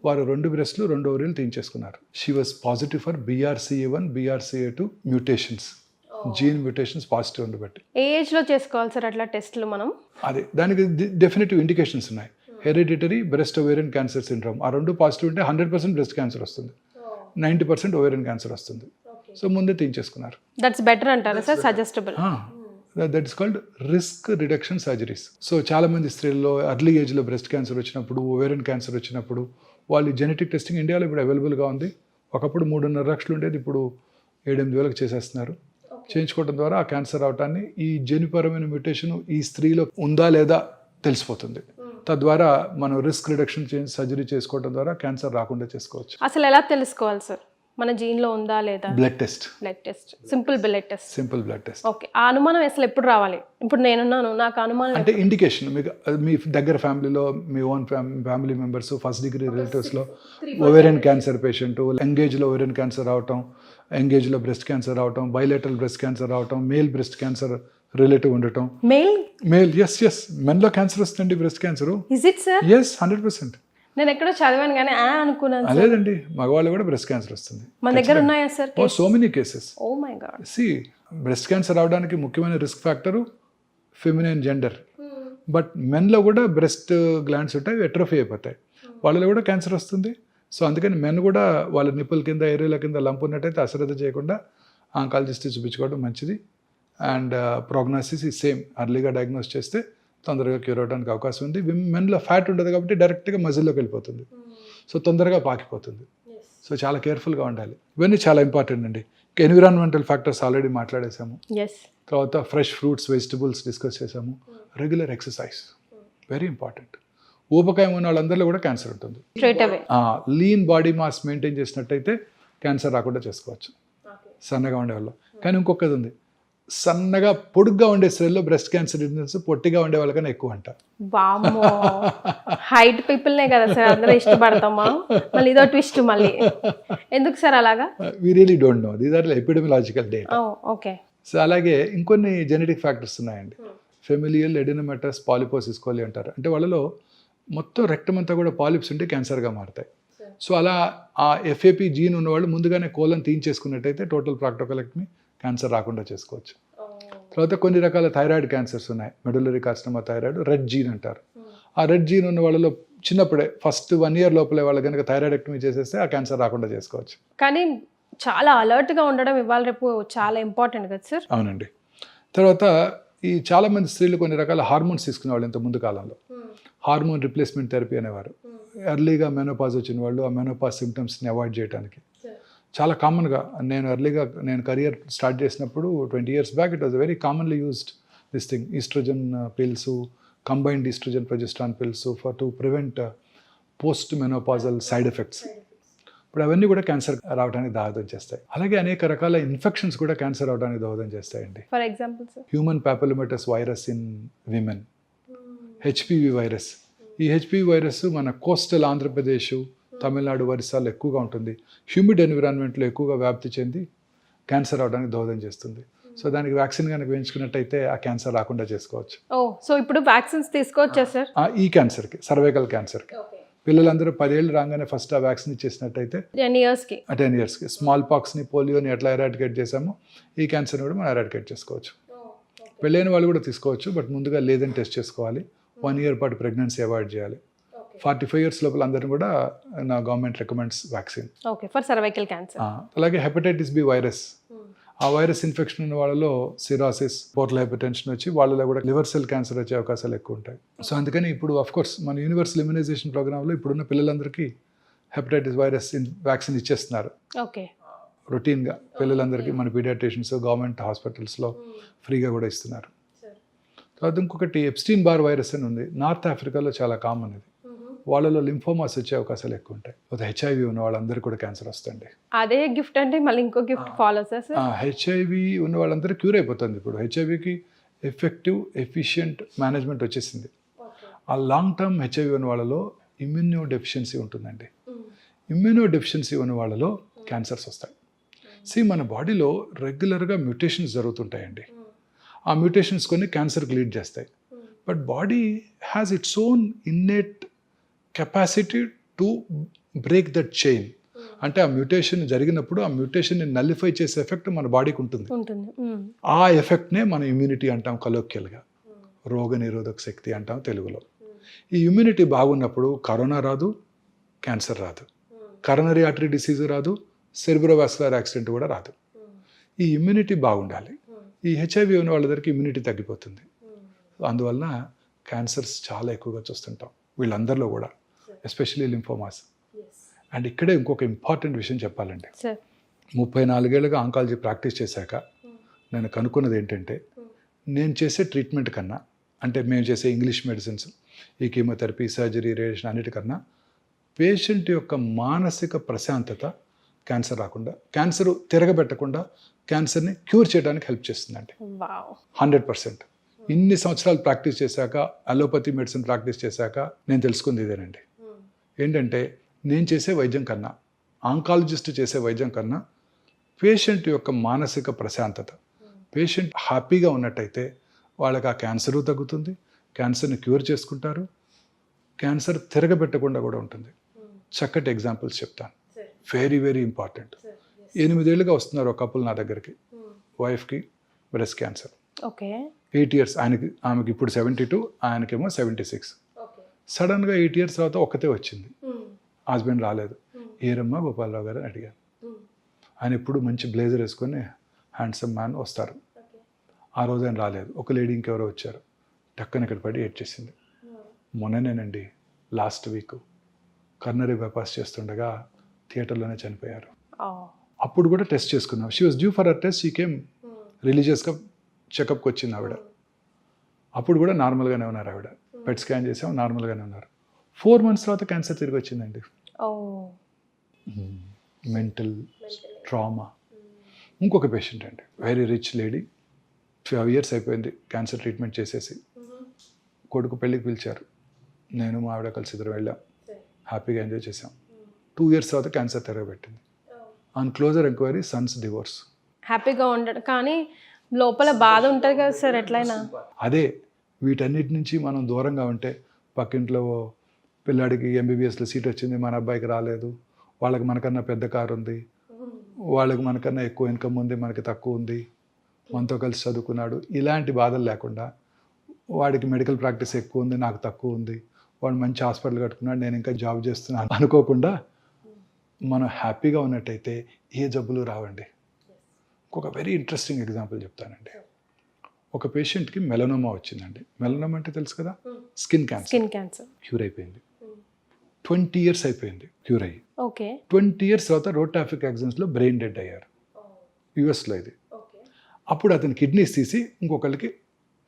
వారు 2 breasts 2 ovaries తీయించేసుకున్నారు. She was positive for BRCA1 BRCA2 mutations, gene mutations positive ఉండబట్టి. ఏ ఏజ్లో చేసుకోవాలి సార్ అట్లా టెస్ట్లు మనం? అదే దానికి డెఫినెటివ్ ఇండికేషన్స్ ఉన్నాయి. Hereditary breast ovarian cancer syndrome, ఆ 2 పాజిటివ్ ఉంటే 100% బ్రెస్ట్ క్యాన్సర్ వస్తుంది, 90% ఓవేరియన్ క్యాన్సర్ వస్తుంది. సో ముందే తీయించేసుకున్నారు. దట్స్ బెటర్ అంటారా sir? Suggestible. That is called risk reduction surgeries. So చాలామంది స్త్రీల్లో ఎర్లీ ఏజ్లో బ్రెస్ట్ క్యాన్సర్ వచ్చినప్పుడు, ఓవేరియన్ క్యాన్సర్ వచ్చినప్పుడు వాళ్ళు జెనెటిక్ టెస్టింగ్ ఇండియాలో ఇప్పుడు అవైలబుల్గా ఉంది. ఒకప్పుడు 3.5 లక్షలు ఉండేది, ఇప్పుడు 7-8 వేలకు చేసేస్తున్నారు. చేయించుకోవడం ద్వారా ఆ క్యాన్సర్ అవటాన్ని, ఈ జన్యుపరమైన మ్యూటేషన్ ఈ స్త్రీలో ఉందా లేదా తెలిసిపోతుంది. తద్వారా మనం రిస్క్ రిడక్షన్ సర్జరీ చేసుకోవడం ద్వారా క్యాన్సర్ రాకుండా చేసుకోవచ్చు. అసలు ఎలా తెలుసుకోవాలి సార్ మన జీన్లో ఉందా లేదా? Blood test. Simple blood test. Okay. ఆ అనుమానం అసలు ఎప్పుడు రావాలి? ఇప్పుడు నేనున్నాను, నాకు అనుమానం అంటే ఇండికేషన్ మీకు మీ దగ్గర ఫ్యామిలీలో మీ own family members, first degree రిలేటివ్స్లో ఓవేరియన్ క్యాన్సర్ పేషెంట్, ఎంగేజ్లో ఓవేరియన్ క్యాన్సర్ రావటం, ఎంగేజ్లో బ్రెస్ట్ క్యాన్సర్ రావటం, బైలేటరల్ బ్రెస్ట్ క్యాన్సర్ రావటం, మేల్ బ్రెస్ట్ క్యాన్సర్ రిలేటివ్ ఉండటం. మేల్ ఎస్ మెన్లో క్యాన్సర్ వస్తుంది breast cancer. Is it sir? Yes 100%. నేను ఎక్కడో చదివాను కానీ అనుకున్నాను. లేదండి, మగవాళ్ళు కూడా బ్రెస్ట్ క్యాన్సర్ వస్తుంది. మన దగ్గర ఉన్నాయా sir? So many cases. Oh my god. Breast cancer రావడానికి ముఖ్యమైన risk factor feminine gender. But మెన్లో కూడా బ్రెస్ట్ గ్లాండ్స్ ఉంటాయి, ఎట్రోఫీ అయిపోతాయి, వాళ్ళలో కూడా క్యాన్సర్ వస్తుంది. సో అందుకని మెన్ కూడా వాళ్ళ నిప్పుల కింద, ఏరియాల కింద లంప్ ఉన్నట్టయితే అశ్రద్ధ చేయకుండా ఆంకాలజిస్ట్ చూపించుకోవడం మంచిది. అండ్ ప్రోగ్నోసిస్ ఈ సేమ్, అర్లీగా డయాగ్నోస్ చేస్తే తొందరగా క్యూర్ అవడానికి అవకాశం ఉంది. మెన్లో ఫ్యాట్ ఉండదు కాబట్టి డైరెక్ట్గా మజిల్లోకి వెళ్ళిపోతుంది, సో తొందరగా పాకిపోతుంది. సో చాలా కేర్ఫుల్గా ఉండాలి. ఇవన్నీ చాలా ఇంపార్టెంట్ అండి. ఎన్విరాన్మెంటల్ ఫ్యాక్టర్స్ ఆల్రెడీ మాట్లాడేసాము. తర్వాత ఫ్రెష్ ఫ్రూట్స్, వెజిటబుల్స్ డిస్కస్ చేసాము. Regular exercise very important. ఊబకాయం ఉన్న వాళ్ళందరిలో కూడా క్యాన్సర్ ఉంటుంది. లీన్ బాడీ మాస్ మెయింటైన్ చేసినట్టయితే క్యాన్సర్ రాకుండా చేసుకోవచ్చు సన్నగా ఉండేవాళ్ళు. కానీ ఇంకొకది ఉంది, సన్నగా పొడుగ్గా ఉండే స్త్రీల్లో బ్రెస్ట్ క్యాన్సర్ ఇన్సిడెన్స్ పొట్టిగా ఉండే వాళ్ళకన్నా ఎక్కువ అంట. హైట్ పీపుల్నే కదా సార్ అందరూ ఇష్టపడతామా? మళ్ళీ ఇదో ట్విస్ట్ మళ్ళీ ఎందుకు సార్ అలాగా? We really don't know, these are epidemiological data. Okay. So అలాగే ఇంకొన్ని జెనెటిక్ ఫ్యాక్టర్స్ ఉన్నాయండి. ఫెమిలియల్ ఎడినోమెటస్ పాలిపోసిస్ కోలి అంటారు. అంటే వాళ్ళలో మొత్తం రెక్టం అంతా కూడా పాలిప్స్ ఉంటే క్యాన్సర్గా మారుతాయి. సో అలా ఆ FAP జీన్ ఉన్నవాళ్ళు ముందుగానే కోలను తీయించేసుకున్నట్టయితే టోటల్ ప్రాక్టోకలెక్టమీ, క్యాన్సర్ రాకుండా చేసుకోవచ్చు. తర్వాత కొన్ని రకాల థైరాయిడ్ క్యాన్సర్స్ ఉన్నాయి. Medullary carcinoma thyroid, RET gene అంటారు. ఆ రెడ్ జీన్ ఉన్న వాళ్ళలో చిన్నప్పుడే ఫస్ట్ 1 year లోపలే వాళ్ళు కనుక థైరాయిడెక్టమీ చేసేస్తే ఆ క్యాన్సర్ రాకుండా చేసుకోవచ్చు. కానీ చాలా అలర్ట్గా ఉండడం ఇవాళ రేపు చాలా ఇంపార్టెంట్ కదా సార్? అవునండి. తర్వాత ఈ చాలామంది స్త్రీలు కొన్ని రకాల హార్మోన్స్ తీసుకునేవాళ్ళు ఇంత ముందు కాలంలో. హార్మోన్ రిప్లేస్మెంట్ థెరపీ అనేవారు. ఎర్లీగా మెనోపాజ్ వచ్చిన వాళ్ళు ఆ మెనోపాజ్ సిమ్టమ్స్ని అవాయిడ్ చేయడానికి చాలా కామన్గా, నేను కెరియర్ స్టార్ట్ చేసినప్పుడు 20 years back it was very commonly used this thing, oestrogen pills, combined oestrogen progesterone pills for to prevent postmenopausal side effects. ఇప్పుడు అవన్నీ కూడా క్యాన్సర్ రావడానికి దోహదం చేస్తాయి. అలాగే అనేక రకాల ఇన్ఫెక్షన్స్ కూడా క్యాన్సర్ రావడానికి దోహదం చేస్తాయండి. For example human papillomatous virus in women, HPV virus. ఈ HPV వైరస్ మన కోస్టల్ ఆంధ్రప్రదేశ్, తమిళనాడు, ఒరిస్సాలో ఎక్కువగా ఉంటుంది. హ్యూమిడ్ ఎన్విరాన్మెంట్లో ఎక్కువగా వ్యాప్తి చెంది క్యాన్సర్ అవడానికి దోహదం చేస్తుంది. సో దానికి వ్యాక్సిన్ కనుక వేయించుకున్నట్టయితే ఆ క్యాన్సర్ రాకుండా చేసుకోవచ్చు. ఓ సో ఇప్పుడు వ్యాక్సిన్స్ తీసుకోవచ్చా సార్? ఈ క్యాన్సర్కి, సర్వైకల్ క్యాన్సర్కి పిల్లలందరూ 10 ఏళ్ళు రాగానే ఫస్ట్ ఆ వ్యాక్సిన్ ఇచ్చేసినట్టయితే 10 ఇయర్స్కి 10 ఇయర్స్కి స్మాల్ పాక్స్ని, పోలియోని ఎట్లా ఎరాడికేట్ చేసామో ఈ క్యాన్సర్ని కూడా మనం ఎరాడికేట్ చేసుకోవచ్చు. పెళ్ళైన వాళ్ళు కూడా తీసుకోవచ్చు, బట్ ముందుగా లేదని టెస్ట్ చేసుకోవాలి. 1 ఇయర్ పాటు ప్రెగ్నెన్సీ అవాయిడ్ చేయాలి. 45 ఇయర్స్ లోపల అందరిని కూడా నా government recommends vaccine. Okay for cervical cancer. అలాగే హెపటైటిస్ బి వైరస్, ఆ వైరస్ ఇన్ఫెక్షన్ ఉన్న వాళ్ళలో సిరాసిస్, పోర్టల్ హైపర్టెన్షన్ వచ్చి వాళ్ళలో కూడా లివర్ సెల్ క్యాన్సర్ వచ్చే అవకాశాలు ఎక్కువ ఉంటాయి. సో అందుకని ఇప్పుడు కోర్స్ మన యూనివర్సల్ ఇమ్యునైజేషన్ ప్రోగ్రాంలో ఇప్పుడున్న పిల్లలందరికీ హెపటైటిస్ వైరస్ వ్యాక్సిన్ ఇచ్చేస్తున్నారు ఓకే రొటీన్గా. పిల్లలందరికీ మన పీడియాట్రిషియన్స్ గవర్నమెంట్ హాస్పిటల్స్లో ఫ్రీగా కూడా ఇస్తున్నారు. తర్వాత ఇంకొకటి ఎప్స్టీన్ బార్ వైరస్ అని ఉంది, నార్త్ ఆఫ్రికాలో చాలా కామన్ ఇది. వాళ్ళలో లింఫోమాస్ వచ్చే అవకాశాలు ఎక్కువ ఉంటాయి. హెచ్ఐవి ఉన్న వాళ్ళందరికీ కూడా క్యాన్సర్ వస్తుంది. అదే గిఫ్ట్ అంటే మళ్ళీ ఇంకో గిఫ్ట్ ఫాలో సార్? హెచ్ఐవి ఉన్న వాళ్ళందరూ క్యూర్ అయిపోతుంది. ఇప్పుడు హెచ్ఐవికి ఎఫెక్టివ్ ఎఫిషియంట్ మేనేజ్మెంట్ వచ్చేసింది. ఆ లాంగ్ టర్మ్ హెచ్ఐవి ఉన్న వాళ్ళలో ఇమ్యూనో డెఫిషియన్సీ ఉంటుందండి. ఇమ్యూనో డెఫిషియన్సీ ఉన్న వాళ్ళలో క్యాన్సర్స్ వస్తాయి. మన బాడీలో రెగ్యులర్గా మ్యూటేషన్స్ జరుగుతుంటాయండి. ఆ మ్యూటేషన్స్ కొన్ని క్యాన్సర్కి లీడ్ చేస్తాయి. But body has its own innate capacity to break that chain. అంటే ఆ మ్యూటేషన్ జరిగినప్పుడు ఆ మ్యూటేషన్ని నల్లిఫై చేసే ఎఫెక్ట్ మన బాడీకి ఉంటుంది. ఆ ఎఫెక్ట్నే మనం ఇమ్యూనిటీ అంటాం కలోక్యల్గా, రోగ నిరోధక శక్తి అంటాం తెలుగులో. ఈ ఇమ్యూనిటీ బాగున్నప్పుడు కరోనా రాదు, క్యాన్సర్ రాదు, కరోనరీ ఆర్టరీ డిసీజ్ రాదు, సెరిబ్రోవాస్కులర్ యాక్సిడెంట్ కూడా రాదు. ఈ ఇమ్యూనిటీ బాగుండాలి. ఈ హెచ్ఐవి ఉన్న వాళ్ళ దగ్గరికి ఇమ్యూనిటీ తగ్గిపోతుంది. అందువలన క్యాన్సర్స్ చాలా ఎక్కువగా చూస్తుంటాం వీళ్ళందరిలో కూడా, ఎస్పెషలీ లింఫోమాస్. అండ్ ఇక్కడే ఇంకొక ఇంపార్టెంట్ విషయం చెప్పాలండి. 34 ఏళ్ళుగా ఆంకాలజీ ప్రాక్టీస్ చేశాక నేను కనుక్కున్నది ఏంటంటే, నేను చేసే ట్రీట్మెంట్ కన్నా, అంటే మేము చేసే ఇంగ్లీష్ మెడిసిన్స్, ఈ కీమోథెరపీ, సర్జరీ, రేడియేషన్ అన్నిటికన్నా పేషెంట్ యొక్క మానసిక ప్రశాంతత క్యాన్సర్ రాకుండా, క్యాన్సర్ తిరగబెట్టకుండా క్యాన్సర్ని క్యూర్ చేయడానికి హెల్ప్ చేస్తుందండి. 100%. ఇన్ని సంవత్సరాలు ప్రాక్టీస్ చేశాక, అలోపతి మెడిసిన్ ప్రాక్టీస్ చేశాక నేను తెలుసుకుంది ఇదేనండి. ఏంటంటే నేను చేసే వైద్యం కన్నా, ఆంకాలజిస్ట్ చేసే వైద్యం కన్నా పేషెంట్ యొక్క మానసిక ప్రశాంతత, పేషెంట్ హ్యాపీగా ఉన్నట్టయితే వాళ్ళకి ఆ క్యాన్సరు తగ్గుతుంది, క్యాన్సర్ని క్యూర్ చేసుకుంటారు, క్యాన్సర్ తిరగబెట్టకుండా కూడా ఉంటుంది. చక్కటి ఎగ్జాంపుల్స్ చెప్తాను, వెరీ వెరీ ఇంపార్టెంట్. 8 ఏళ్ళుగా వస్తున్నారు ఒక కపుల్ నా దగ్గరికి, వైఫ్కి బ్రెస్ట్ క్యాన్సర్. 8 ఇయర్స్, ఆమెకి ఇప్పుడు 72, ఆయనకేమో 76. సడన్గా 8 ఇయర్స్ తర్వాత ఒక్కతే వచ్చింది, హస్బెండ్ రాలేదు. ఏరమ్మా గోపాలరావు గారు అని అడిగాను. ఆయన ఎప్పుడు మంచి బ్లేజర్ వేసుకొని హ్యాండ్సమ్ మ్యాన్ వస్తారు. ఆ రోజు ఆయన రాలేదు. ఒక లేడీ ఇంకెవరో వచ్చారు, టక్కన ఇక్కడ పడి ఏడ్చేసింది. మొన్ననేనండి, లాస్ట్ వీక్ కర్నరీ బైపాస్ చేస్తుండగా థియేటర్లోనే చనిపోయారు. అప్పుడు కూడా టెస్ట్ చేసుకున్నాం. She was due for her test. She came రిలీజియస్గా చెకప్కి వచ్చింది ఆవిడ. అప్పుడు కూడా నార్మల్గానే ఉన్నారు ఆవిడ. పెట్ స్కాన్ చేసాం, నార్మల్గానే ఉన్నారు. 4 months తర్వాత క్యాన్సర్ తిరిగి వచ్చిందండి. Mental trauma. ఇంకొక పేషెంట్ అండి, వెరీ రిచ్ లేడీ, 12 years అయిపోయింది క్యాన్సర్ ట్రీట్మెంట్ చేసేసి. కొడుకు పెళ్ళికి పిలిచారు, నేను మా ఆవిడ కలిసి ఇద్దరు వెళ్ళాం, హ్యాపీగా ఎంజాయ్ చేసాం. 2 years తర్వాత క్యాన్సర్ తిరగబెట్టింది. On closer enquiry sons divorce. హ్యాపీగా ఉండడు కానీ లోపల బాధ ఉంటుంది కదా సార్ ఎట్లయినా. అదే, వీటన్నిటి నుంచి మనం దూరంగా ఉంటే, పక్కింట్లో పిల్లాడికి ఎంబీబీఎస్లో సీట్ వచ్చింది, మన అబ్బాయికి రాలేదు, వాళ్ళకి మనకన్నా పెద్ద కారు ఉంది, వాళ్ళకి మనకన్నా ఎక్కువ ఇన్కమ్ ఉంది, మనకి తక్కువ ఉంది, మనతో కలిసి చదువుకున్నాడు, ఇలాంటి బాధలు లేకుండా, వాడికి మెడికల్ ప్రాక్టీస్ ఎక్కువ ఉంది, నాకు తక్కువ ఉంది, వాడు మంచి హాస్పిటల్ కట్టుకున్నాడు, నేను ఇంకా జాబ్ చేస్తున్నాను అనుకోకుండా మనం హ్యాపీగా ఉన్నట్టయితే ఏ జబ్బులు రావండి. ఇంకొక వెరీ ఇంట్రెస్టింగ్ ఎగ్జాంపుల్ చెప్తానండి. ఒక పేషెంట్కి మెలనోమా వచ్చిందండి. మెలనోమా అంటే తెలుసు కదా, స్కిన్ క్యాన్సర్. క్యూర్ అయిపోయింది. 20 years అయిపోయింది క్యూర్ అయ్యి. 20 years తర్వాత రోడ్ ట్రాఫిక్ యాక్సిడెంట్స్లో బ్రెయిన్ డెడ్ అయ్యారు, యుఎస్లో ఇది. అప్పుడు అతని కిడ్నీస్ తీసి ఇంకొకరికి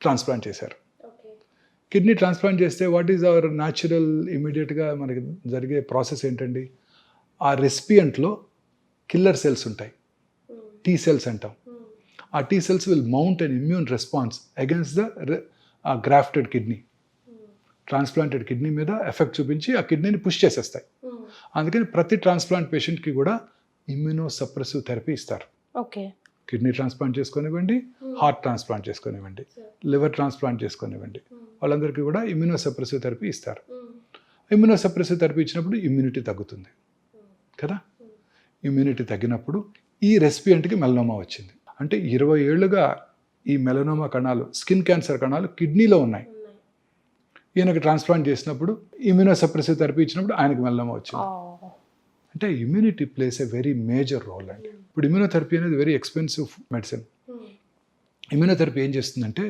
ట్రాన్స్ప్లాంట్ చేశారు. కిడ్నీ ట్రాన్స్ప్లాంట్ చేస్తే వాట్ ఈజ్ అవర్ న్యాచురల్ ఇమీడియట్గా మనకి జరిగే ప్రాసెస్ ఏంటండి, ఆ రెసిపియంట్లో కిల్లర్ సెల్స్ ఉంటాయి, టీ సెల్స్ అంటాం. ఆ T cells will mount an immune response against the grafted kidney. Transplanted kidney మీద ఎఫెక్ట్ చూపించి ఆ కిడ్నీని పుష్ చేసేస్తాయి. అందుకని ప్రతి ట్రాన్స్ప్లాంట్ పేషెంట్కి కూడా ఇమ్యూనో సప్రెసివ్ థెరపీ ఇస్తారు. కిడ్నీ ట్రాన్స్ప్లాంట్ చేసుకొనివ్వండి, హార్ట్ ట్రాన్స్ప్లాంట్ చేసుకొనివ్వండి, లివర్ ట్రాన్స్ప్లాంట్ చేసుకొనివ్వండి, వాళ్ళందరికీ కూడా ఇమ్యూనోసప్రెసివ్ థెరపీ ఇస్తారు. ఇమ్యూనోసప్రెసివ్ థెరపీ ఇచ్చినప్పుడు ఇమ్యూనిటీ తగ్గుతుంది కదా. ఇమ్యూనిటీ తగ్గినప్పుడు ఈ రెసిపియంట్కి మెలనోమా వచ్చింది. అంటే 20 ఏళ్ళుగా ఈ మెలనోమా కణాలు, స్కిన్ క్యాన్సర్ కణాలు కిడ్నీలో ఉన్నాయి. ఈయనకి ట్రాన్స్ప్లాంట్ చేసినప్పుడు ఇమ్యూనోసప్రెసివ్ థెరపీ ఇచ్చినప్పుడు ఆయనకి మెలనోమా వచ్చింది. అంటే immunity plays a very major role అండి. ఇప్పుడు ఇమ్యూనోథెరపీ అనేది వెరీ ఎక్స్పెన్సివ్ మెడిసిన్. ఇమ్యూనోథెరపీ ఏం చేస్తుందంటే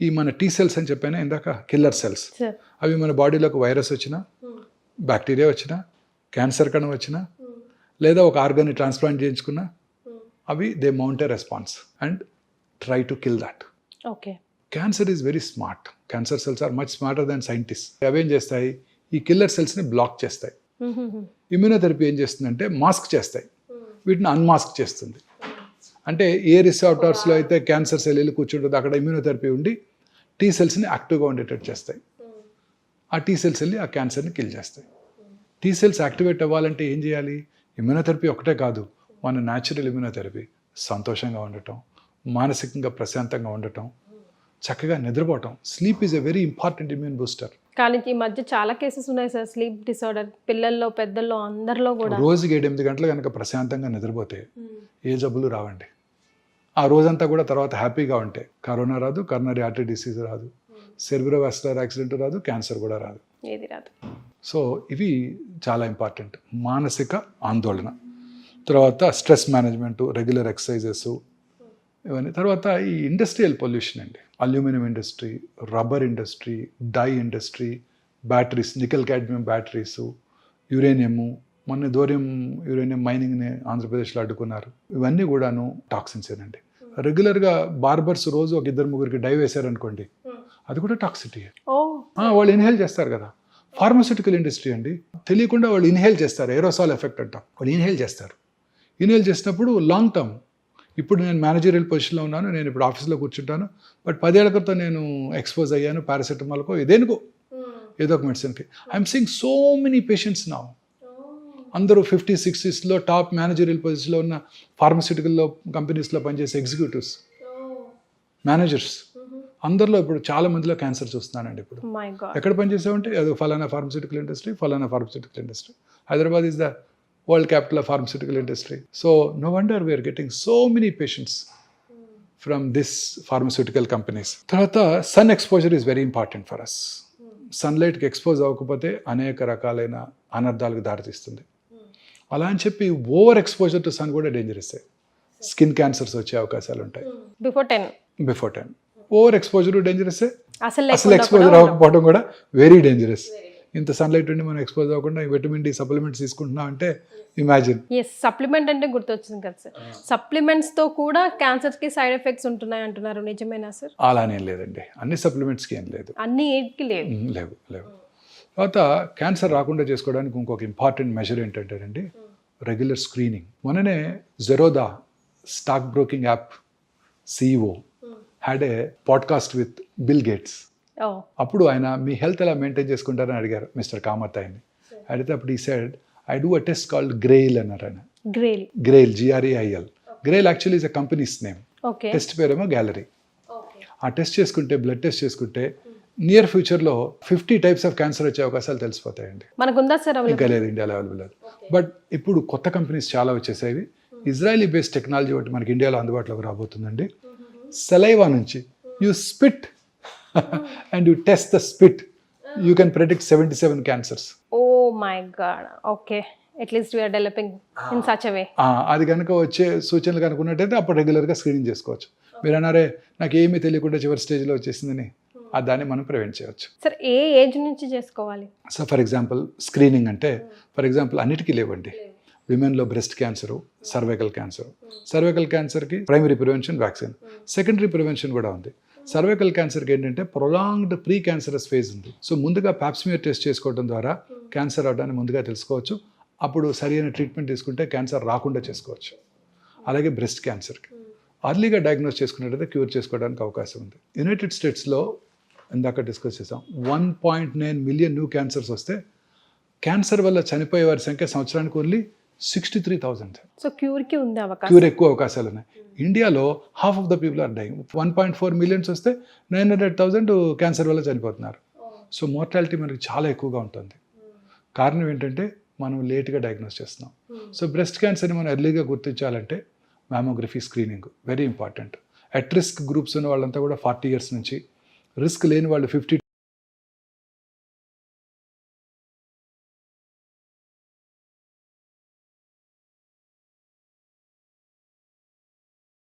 ఈ మన టీ సెల్స్ అని చెప్పాను ఇందాక, కిల్లర్ సెల్స్, అవి మన బాడీలోకి వైరస్ వచ్చినా, బ్యాక్టీరియా వచ్చినా, క్యాన్సర్ కణం వచ్చినా, లేదా ఒక ఆర్గాన్ని ట్రాన్స్ప్లాంట్ చేయించుకున్నా, అవి they mount a response and try to kill that. Okay. Cancer is very smart. Cancer cells are much smarter than scientist. అవేం చేస్తాయి, ఈ కిల్లర్ సెల్స్ని బ్లాక్ చేస్తాయి. ఇమ్యూనోథెరపీ ఏం చేస్తుందంటే మాస్క్ చేస్తాయి, వీటిని అన్మాస్క్ చేస్తుంది. అంటే ఏ రిసెప్టార్స్లో అయితే క్యాన్సర్ సెల్ వెళ్ళి కూర్చుంటుందో అక్కడ ఇమ్యూనోథెరపీ ఉండి టీ సెల్స్ని యాక్టివ్గా ఉండేటట్టు చేస్తాయి. ఆ టీ సెల్స్ వెళ్ళి ఆ క్యాన్సర్ని కిల్ చేస్తాయి. టీ సెల్స్ యాక్టివేట్ అవ్వాలంటే ఏం చేయాలి? ఇమ్యూనోథెరపీ ఒకటే కాదు, మన న్యాచురల్ ఇమ్యూనోథెరపీ సంతోషంగా ఉండటం, మానసికంగా ప్రశాంతంగా ఉండటం, చక్కగా నిద్రపోవటం. Sleep is a very important immune booster. కానీ ఈ మధ్య చాలా కేసెస్ ఉన్నాయి సార్, స్లీప్ డిసార్డర్, పిల్లల్లో పెద్దల్లో అందరిలో కూడా. రోజుకి 7-8 గంటలు కనుక ప్రశాంతంగా నిద్రపోతే ఏ జబ్బులు రావండి. ఆ రోజంతా కూడా తర్వాత హ్యాపీగా ఉంటే కరోనా రాదు, కరోనరీ ఆర్టరీ డిసీజ్ రాదు, సెర్బ్రోవాస్కులర్ యాక్సిడెంట్ రాదు, క్యాన్సర్ కూడా రాదు, ఏది రాదు. సో ఇవి చాలా ఇంపార్టెంట్. మానసిక ఆందోళన, తర్వాత స్ట్రెస్ మేనేజ్మెంటు, రెగ్యులర్ ఎక్సర్సైజెస్, ఇవన్నీ. తర్వాత ఈ ఇండస్ట్రియల్ పొల్యూషన్ అండి, aluminium industry, rubber industry, dye industry, batteries, nickel cadmium batteries, uranium, మొన్న యురేనియం మైనింగ్ని ఆంధ్రప్రదేశ్లో అడ్డుకున్నారు. ఇవన్నీ కూడాను టాక్సిన్స్ ఏనండి. రెగ్యులర్గా బార్బర్స్ రోజు ఒక 2-3 డై వేశారనుకోండి, అది కూడా టాక్సిటీ. వాళ్ళు ఇన్హేల్ చేస్తారు కదా. ఫార్మాస్యూటికల్ ఇండస్ట్రీ అండి, తెలియకుండా వాళ్ళు ఇన్హేల్ చేస్తారు, ఏరోసాల్ ఎఫెక్ట్ అంటాం. వాళ్ళు ఇన్హేల్ చేస్తారు. ఇన్హేల్ చేసినప్పుడు లాంగ్ టర్మ్, ఇప్పుడు నేను మేనేజరియల్ పొజిషన్లో ఉన్నాను, నేను ఇప్పుడు ఆఫీస్లో కూర్చుంటాను, బట్ 10 ఏళ్ల క్రితం నేను ఎక్స్పోజ్ అయ్యాను పారాసెటమాల్కో ఏదేనుకో ఏదో ఒక మెడిసిన్కి. I'm seeing so many patients now. అందరూ 50-60s టాప్ మేనేజరియల్ పొజిషన్లో ఉన్న ఫార్మాస్యూటికల్లో కంపెనీస్లో పనిచేసే ఎగ్జిక్యూటివ్స్, మేనేజర్స్, అందరిలో ఇప్పుడు చాలా మందిలో క్యాన్సర్ చూస్తున్నానండి. ఇప్పుడు ఎక్కడ పనిచేసామంటే అది ఫలానా pharmaceutical industry. Hyderabad is the world capital of pharmaceutical industry. So no wonder we are getting so many patients from this pharmaceutical companies. తర్వాత sun exposure is very important for us. సన్లైట్కి ఎక్స్పోజ్ అవ్వకపోతే అనేక రకాలైన అనర్థాలకు దారితీస్తుంది. అలా అని చెప్పి ఓవర్ ఎక్స్పోజర్ టు సన్ కూడా డేంజరస్. స్కిన్ క్యాన్సర్స్ వచ్చే అవకాశాలు ఉంటాయి. Before 10 over exposure dangerous. అసలు ఎక్స్పోజర్ అవ్వకపోవడం కూడా వెరీ డేంజరస్. ఇంత సన్లైట్ ఉండి మనం ఎక్స్పోజ్ అవ్వకుండా విటమిన్ డి సప్లిమెంట్స్ తీసుకుంటున్నాం అంటే ఇమాజిన్. సప్లిమెంట్ అంటే గుర్తొచ్చింది కదా సార్, సప్లిమెంట్స్తో కూడా క్యాన్సర్కి సైడ్ ఎఫెక్ట్స్ ఉంటున్నాయి అంటున్నారు, నిజమేనా సార్? అలానే లేదండి, అన్ని సప్లిమెంట్స్కి ఏం లేదు, అన్నిటికీ లేవు. తర్వాత క్యాన్సర్ రాకుండా చేసుకోవడానికి ఇంకొక ఇంపార్టెంట్ మెజర్ ఏంటంటేనండి రెగ్యులర్ స్క్రీనింగ్. మొన్ననే Zerodha stock broking app CEO had a podcast with bill gates. అప్పుడు ఆయన మీ హెల్త్ ఎలా మెయింటైన్ చేసుకుంటారని అడిగారు మిస్టర్ కామత్ ఆయన్ని. అడిగితే అప్పుడు ఈ side I do a test called గ్రెయిల్ అన్నారు ఆయన. గ్రెయిల్ GRAIL. గ్రెయిల్ actually is a companies name. Test పేరేమో గ్యాలరీ. ఆ టెస్ట్ చేసుకుంటే, బ్లడ్ టెస్ట్ చేసుకుంటే నియర్ ఫ్యూచర్లో 50 టైప్స్ ఆఫ్ క్యాన్సర్ వచ్చే అవకాశాలు తెలిసిపోతాయండి. ఇంకా లేదు ఇండియాలో అవైలబుల్ లేదు. బట్ ఇప్పుడు కొత్త కంపెనీస్ చాలా వచ్చేసేవి. ఇజ్రాయలీ బేస్డ్ టెక్నాలజీ ఒకటి మనకి ఇండియాలో అందుబాటులోకి రాబోతుందండి. సలైవా నుంచి you spit and you test the spit, you can predict 77 cancers. Oh my god. Okay, at least we are developing in such a way. అది కనుక వచ్చే సూచనలు కనుకున్నట్టయితే అప్పుడు రెగ్యులర్గా స్క్రీనింగ్ చేసుకోవచ్చు. మీరు అన్నారే నాకు ఏమీ తెలియకుండా చివరి స్టేజ్లో వచ్చేసిందని, దాన్ని మనం ప్రివెంట్ చేయవచ్చు. సార్ ఏ ఏజ్ నుంచి చేసుకోవాలి? సో ఫర్ ఎగ్జాంపుల్ స్క్రీనింగ్ అంటే ఫర్ ఎగ్జాంపుల్ అన్నిటికీ లేవండి. విమెన్లో బ్రెస్ట్ క్యాన్సరు, సర్వైకల్ క్యాన్సర్కి primary prevention vaccine, secondary prevention కూడా ఉంది. సర్వైకల్ క్యాన్సర్కి ఏంటంటే ప్రొలాంగ్డ్ ప్రీ క్యాన్సరస్ ఫేజ్ ఉంది. సో ముందుగా పాప్స్మియర్ టెస్ట్ చేసుకోవడం ద్వారా క్యాన్సర్ అవడాన్ని ముందుగా తెలుసుకోవచ్చు. అప్పుడు సరైన ట్రీట్మెంట్ తీసుకుంటే క్యాన్సర్ రాకుండా చేసుకోవచ్చు. అలాగే బ్రెస్ట్ క్యాన్సర్కి అర్లీగా డయాగ్నోస్ చేసుకున్నట్టయితే క్యూర్ చేసుకోవడానికి అవకాశం ఉంది. యునైటెడ్ స్టేట్స్లో ఇందాక డిస్కస్ చేసాం 1.9 మిలియన్ న్యూ క్యాన్సర్స్ వస్తే క్యాన్సర్ వల్ల చనిపోయే వారి సంఖ్య సంవత్సరానికి ఓన్లీ 63,000. సో క్యూర్కి ఉంది అవకాశం. క్యూర్ ఎక్కువ అవకాశాలు ఉన్నాయి. ఇండియాలో half of the people are dying. 1.4 millions వస్తే 900,000 క్యాన్సర్ వల్ల చనిపోతున్నారు. సో మోర్టాలిటీ మనకి చాలా ఎక్కువగా ఉంటుంది. కారణం ఏంటంటే మనం లేట్గా డయాగ్నోస్ చేస్తున్నాం. సో బ్రెస్ట్ క్యాన్సర్ని మనం ఎర్లీగా గుర్తించాలంటే mammography screening very important. At risk groups ఉన్న వాళ్ళంతా కూడా 40 years నుంచి, రిస్క్ లేని వాళ్ళు 50